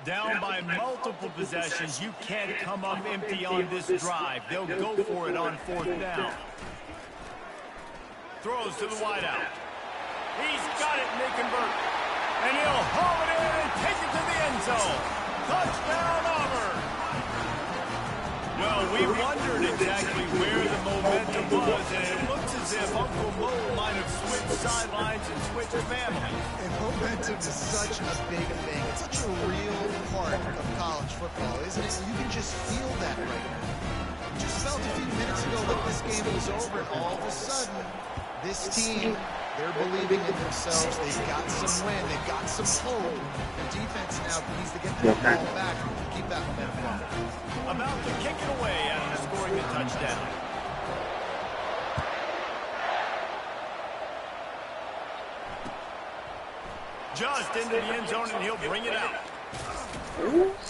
Down by multiple possessions, you can't come up empty on this drive. They'll go for it on 4th down. Throws to the wideout. He's got it, and they convert. And he'll haul it in and take it to the end zone. Touchdown, Auburn. Well, we wondered exactly where the momentum was, and it looks as if Uncle Mo might have switched sidelines and switched family. And momentum is such a big thing. It's such a real part of college football, isn't it? You can just feel that right now. Just felt a few minutes ago that this game was over, and all of a sudden, this team, they're believing in themselves. They've got some wind. They've got some hope. The defense now needs to get that ball back and keep that momentum going. About to kick it away after scoring the touchdown. Just into the end zone, and he'll bring it out.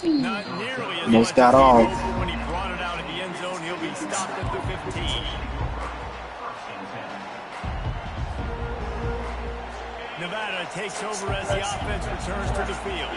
Not nearly as much got all. when he brought it out in the end zone. He'll be stopped at the 15. Nevada takes over as the offense returns to the field.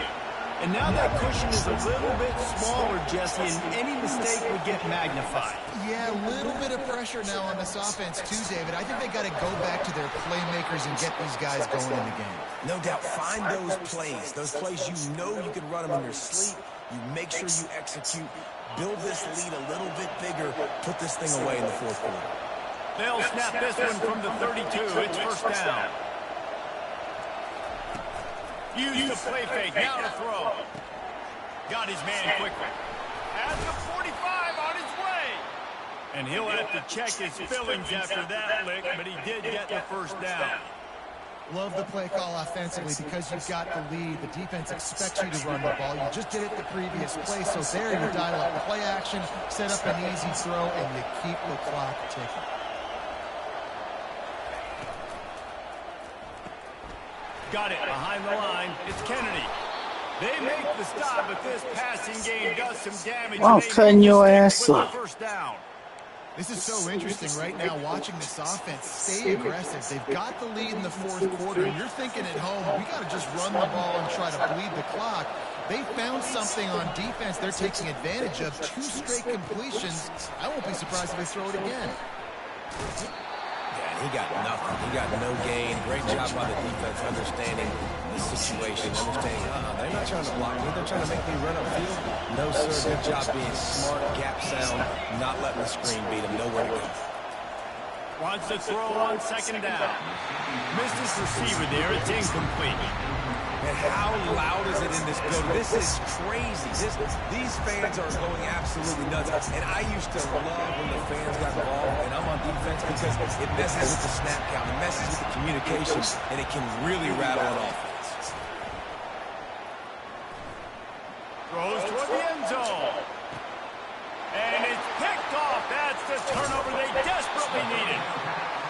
And now that cushion is a little bit smaller, Jesse, and any mistake would get magnified. Yeah, a little bit of pressure now on this offense too, David. I think they got to go back to their playmakers and get these guys going in the game. No doubt. Find those plays you know you can run them in your sleep. You make sure you execute. Build this lead a little bit bigger. Put this thing away in the 4th quarter. They'll snap this one from the 32. It's 1st down. Use the play fake, now to throw. Got his man quickly. At the 45 on his way. And he'll have to check his fillings after that lick, but he did get the 1st down. Love the play call offensively because you've got the lead. The defense expects you to run the ball. You just did it the previous play, so there you dial up play action, set up an easy throw, and you keep the clock ticking. Got it behind the line. It's Kennedy. They make the stop, but this passing game does some damage. I'm cutting your ass with the up. 1st down. This is so interesting right now watching this offense stay aggressive. They've got the lead in the 4th quarter, and you're thinking at home, we got to just run the ball and try to bleed the clock. They found something on defense they're taking advantage of. 2 straight completions. I won't be surprised if they throw it again. He got nothing. He got no gain. Great job by the defense understanding the situation, understanding, they're not trying to block me. They're trying to make me run upfield. No, sir. Good job being smart, gap sound, not letting the screen beat him. Nowhere to go. Wants to throw on 2nd down. Missed his receiver there. It's incomplete. And how loud is it in this building? This is crazy. These fans are going absolutely nuts. And I used to love when the fans got involved, and I'm on defense because it messes with the snap count, it messes with the communication, and it can really rattle an offense. Throws toward the end zone. And it's picked off. That's the turnover they desperately needed.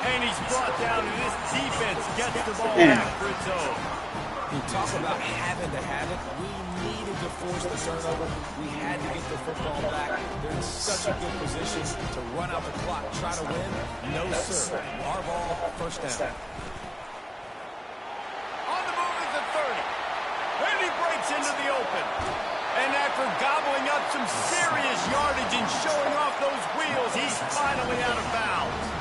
And he's brought down, and this defense gets the ball back for its own. You talk about having to have it. We needed to force the turnover. We had to get the football back. They're in such a good position to run out the clock, try to win. No, sir. Our ball, 1st down. On the move is the 30. And he breaks into the open. And after gobbling up some serious yardage and showing off those wheels, he's finally out of bounds.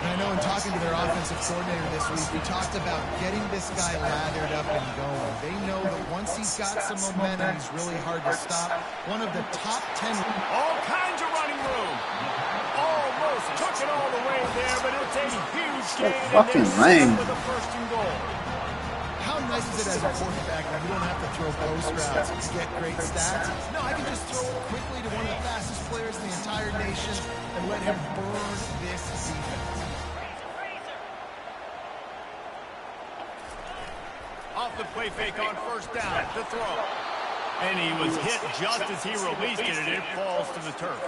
And I know in talking to their offensive coordinator this week, we talked about getting this guy lathered up and going. They know that once he's got some momentum, he's really hard to stop. One of the top 10. All kinds of running room. Almost took it all the way there, but it's a huge gain. Fucking lame. With a 1st and goal. How nice is it as a quarterback when you don't have to throw post routes to get great stats? No, I can just throw it quickly to one of the fastest players in the entire nation and let him burn this defense. Off the play fake on 1st down to throw. And he was hit just as he released it, and it falls to the turf.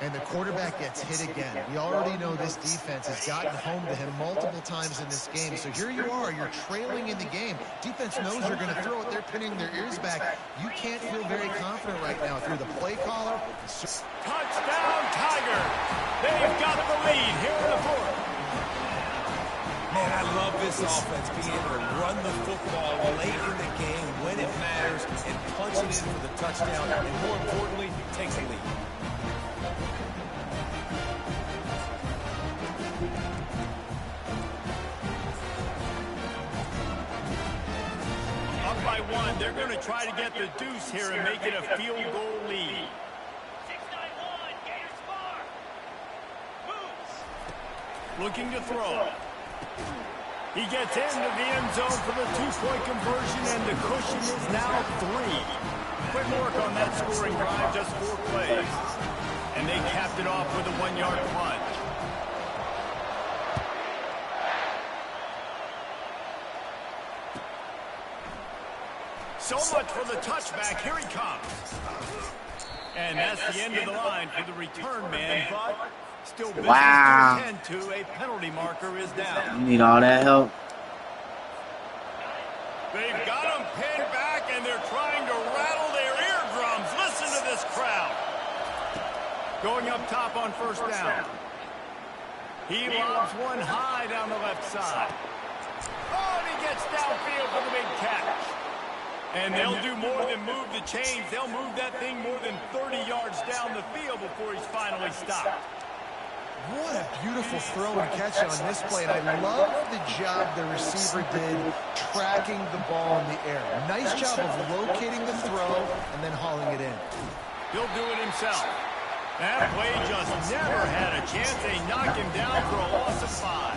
And the quarterback gets hit again. We already know this defense has gotten home to him multiple times in this game. So here you are, you're trailing in the game. Defense knows you're going to throw it. They're pinning their ears back. You can't feel very confident right now through the play caller. Touchdown, Tiger. They've got the lead here in the 4th. Man, I love this offense being able to run the football late in the game, win when it matters and punch it in for the touchdown, and more importantly, take the lead. Up by one, they're going to try to get the deuce here and make it a field goal lead. 6-9-1, Gators far. Moves. Looking to throw. He gets into the end zone for the two-point conversion, and the cushion is now 3. Quick work on that scoring drive, just 4 plays. And they capped it off with a 1-yard plunge. So much for the touchback. Here he comes. And that's the end of the line for the return man, but still business to attend to. A penalty marker is down. You need all that help. They've got him pinned back, and they're trying to rattle their eardrums. Listen to this crowd. Going up top on first down. He lobs one high down the left side. Oh, and he gets downfield for the big catch. And they'll do more than move the chains. They'll move that thing more than 30 yards down the field before he's finally stopped. What a beautiful throw and catch on this play. And I love the job the receiver did tracking the ball in the air. Nice job of locating the throw and then hauling it in. He'll do it himself. That play just never had a chance. They knock him down for a loss of 5.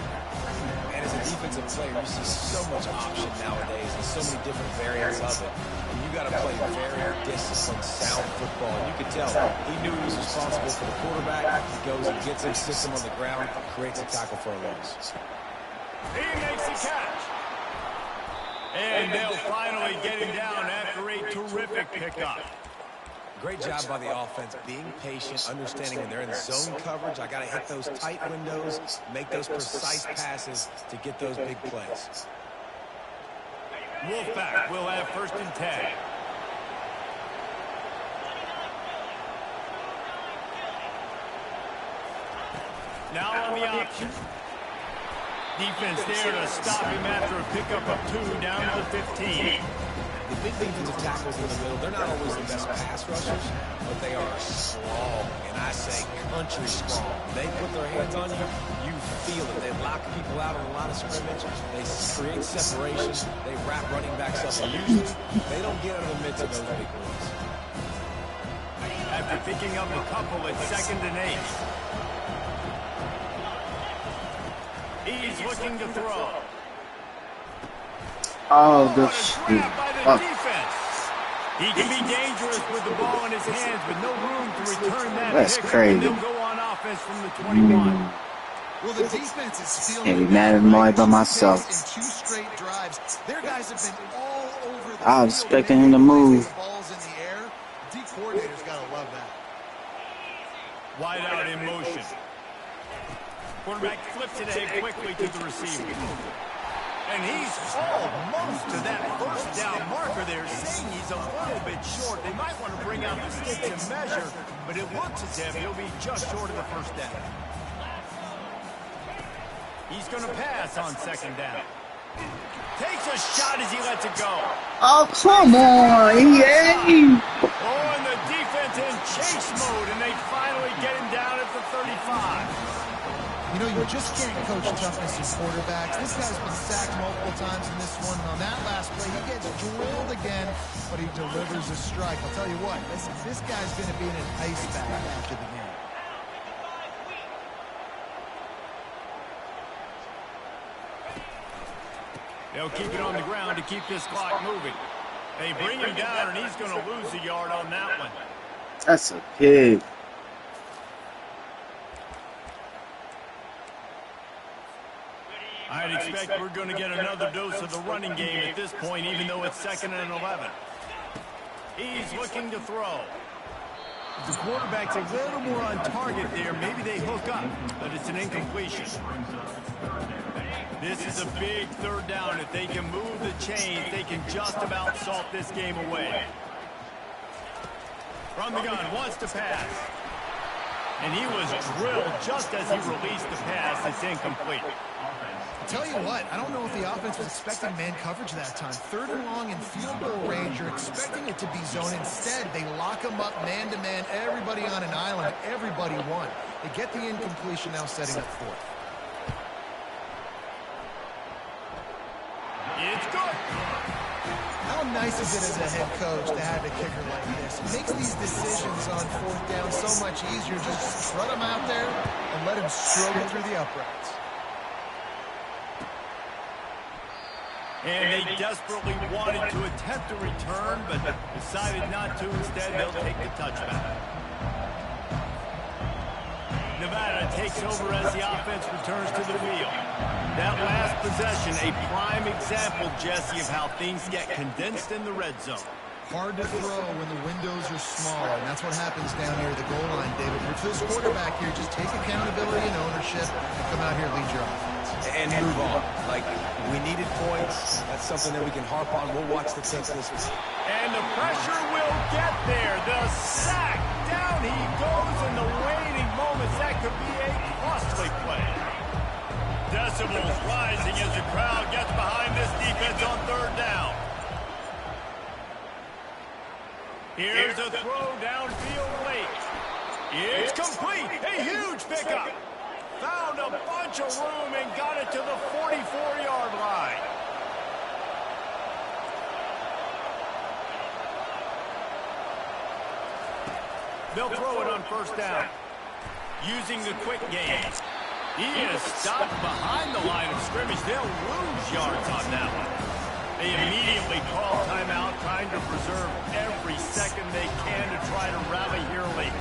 And as a defensive player, you see so much option nowadays and so many different variants of it. And you got to play very disciplined, sound football. And you could tell he knew he was responsible for the quarterback. He goes and gets him, sits him on the ground, creates a tackle for a loss. He makes the catch. And they'll finally get him down after a terrific pickup. Great job by the offense, being patient, understanding when they're in zone coverage, I got to hit those tight windows, make those precise passes to get those big plays. Wolfpack will have 1st and 10. Now on the option. Defense there to stop him after a pickup of 2 down to the 15. The big defensive tackles in the middle, they're not always the best pass rushers, but they are strong, and I say country strong. They put their hands on you, you feel it. They lock people out on a lot of scrimmage. They create separation. They wrap running backs up, and usually they don't get out of the midst of those big boys. After picking up a couple at 2nd and 8. He's looking to throw. Oh, What a grab by the defense. He can be dangerous with the ball in his hands, but no room to return that. That's crazy. And they'll go on offense from the 21. Well, the defense is feeling Can't be mad at Moy by myself. in 2 straight drives. Their guys have been all over the I was field, expecting him to move. the balls in the air. D coordinator's got to love that. Wide out in motion. Quarterback flips it ahead quickly to the receiver. And he's almost to that 1st down marker there, saying he's a little bit short. They might want to bring out the sticks and measure, but it looks as if he'll be just short of the 1st down. He's going to pass on 2nd down. Takes a shot as he lets it go. Oh, come on, EA. Oh, and the defense in chase mode, and they finally get him down at the 35. You know, you just can't coach toughness in quarterbacks. This guy's been sacked multiple times in this one. On that last play, he gets drilled again, but he delivers a strike. I'll tell you what, this guy's going to be in an ice bath after the game. They'll keep it on the ground to keep this clock moving. They bring him down, and he's going to lose a yard on that one. That's a pig. I'd expect we're going to get another dose of the running game at this point, even though it's 2nd and 11. He's looking to throw. If the quarterback's a little more on target there, maybe they hook up, but it's an incompletion. This is a big 3rd down. If they can move the chains, they can just about salt this game away. From the gun, wants to pass. And he was drilled just as he released the pass. It's incomplete. tell you what, I don't know if the offense was expecting man coverage that time. 3rd and long in field goal range, you're expecting it to be zone. Instead, they lock them up man-to-man, everybody on an island, everybody won. They get the incompletion, now setting up 4th. It's good. How nice is it as a head coach to have a kicker like this? It makes these decisions on 4th down so much easier. Just strut him out there and let him struggle through the uprights. And they desperately wanted to attempt a return, but decided not to. Instead, they'll take the touchback. Nevada takes over as the offense returns to the field. That last possession, a prime example, Jesse, of how things get condensed in the red zone. Hard to throw when the windows are smaller, and that's what happens down here at the goal line, David. If this quarterback here, just take accountability and ownership and come out here and lead your offense. And move on. Like, we needed points. That's something that we can harp on. We'll watch the tape this week. And the pressure will get there. The sack. Down he goes in the waiting moments. That could be a costly play. Decibels rising as the crowd gets behind this defense on 3rd down. Here's a throw downfield late. It's complete. A huge pickup. Found a bunch of room and got it to the 44-yard line. They'll throw it on 1st down. Using the quick game. He is stopped behind the line of scrimmage. They'll lose yards on that one. They immediately call timeout, trying to preserve every second they can to try to rally here late.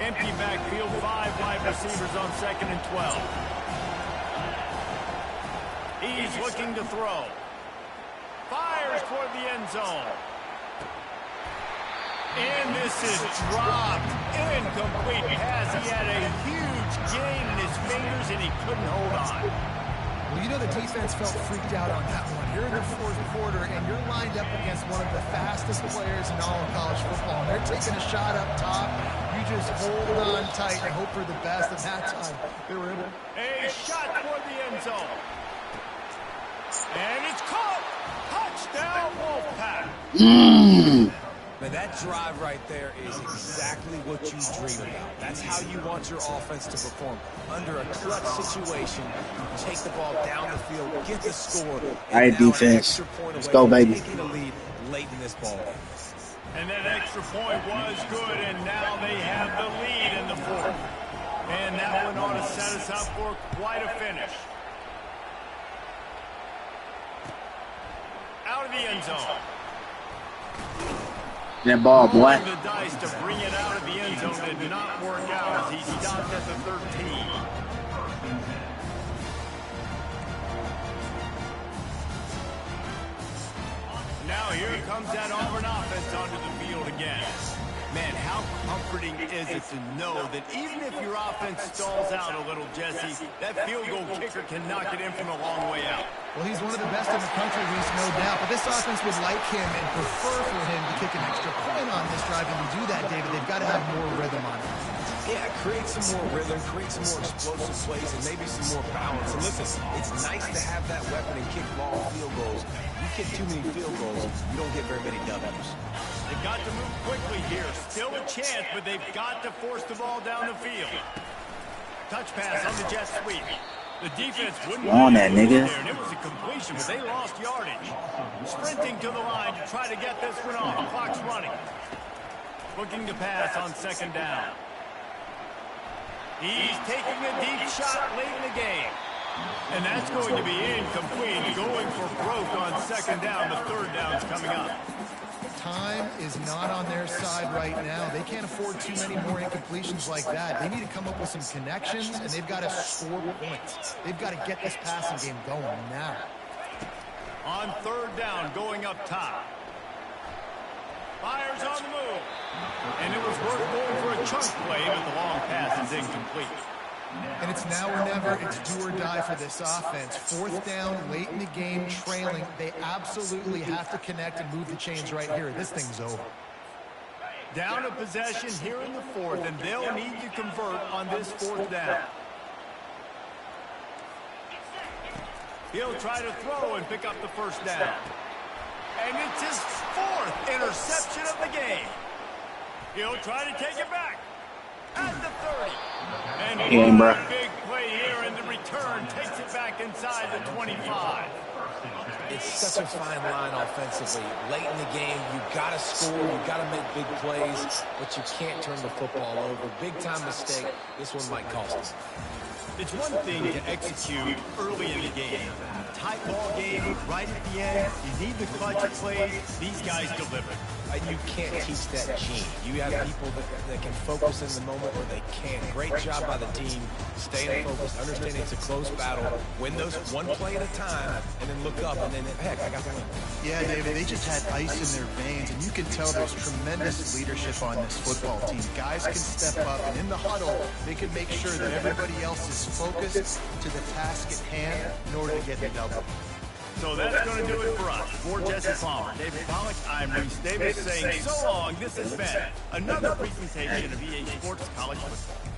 Empty backfield, 5 wide receivers on 2nd and 12. He's looking to throw. Fires toward the end zone. And this is dropped. Incomplete pass. He had a huge gain in his fingers, and he couldn't hold on. Well, you know the defense felt freaked out on that one. You're in the 4th quarter, and you're lined up against one of the fastest players in all of college football. And they're taking a shot up top. You just hold on tight and hope for the best. And that time, they were able. A shot toward the end zone. And it's caught. Touchdown, Wolfpack. Man, that drive right there is exactly what you dream about. That's how you want your offense to perform. Under a clutch situation, you take the ball down the field, get the score. All right, defense. Let's go, baby. Taking the lead late in this ball game. And that extra point was good, and now they have the lead in the 4th. And that one ought to set us up for quite a finish. Out of the end zone. That ball, boy. Rolling the dice to bring it out of the end zone did not work out as he stopped at the 13. Now here comes that Auburn offense onto the field again. Man, how comforting is it to know that even if your offense stalls out a little, Jesse, that field goal kicker can knock it in from a long way out. Well, he's one of the best in the country, Reese, no doubt. But this offense would like him and prefer for him to kick an extra point on this drive. And to do that, David, they've got to have more rhythm on it. Yeah, create some more rhythm, create some more explosive plays, and maybe some more balance. And listen, it's nice to have that weapon and kick long field goals. You kick too many field goals, you don't get very many W's. They've got to move quickly here. Still a chance, but they've got to force the ball down the field. Touch pass on the jet sweep. The defense wouldn't on that, nigga. There, and it was a completion, but they lost yardage. Sprinting to the line to try to get this one off. The clock's running. Looking to pass on 2nd down. He's taking a deep shot late in the game. And that's going to be incomplete. Going for broke on 2nd down. The 3rd down's coming up. Time is not on their side right now. They can't afford too many more incompletions like that. They need to come up with some connections, and they've got to score points. They've got to get this passing game going now. On 3rd down, going up top. Fires on the move. And it was worth going for a chunk play, but the long pass is incomplete. And it's now or never. It's do or die for this offense. 4th down, late in the game, trailing. They absolutely have to connect and move the chains right here. This thing's over. Down a possession here in the fourth, and they'll need to convert on this fourth down. He'll try to throw and pick up the first down. And it's his fourth interception of the game. He'll try to take it back at the 30. And a big play here, and the return takes it back inside the 25. It's such a fine line offensively. Late in the game, you've got to score, you've got to make big plays, but you can't turn the football over. Big-time mistake. This one might cost us. It's one thing to execute early in the game. Tight ball game, right at the end. You need the clutch plays. These guys deliver. You can't teach that gene. You have people that can focus in the moment where they can. Great job by the team, staying focused, understanding it's a close battle, win those one play at a time, and then look up, and then, heck, I got the win. Yeah, David, they just had ice in their veins, and you can tell there's tremendous leadership on this football team. Guys can step up, and in the huddle, they can make sure that everybody else is focused to the task at hand in order to get the double. So that's going to do it for us. For Jesse Palmer, David Pollack, I'm Reese Davis saying so long. This has been another presentation of EA Sports College Football.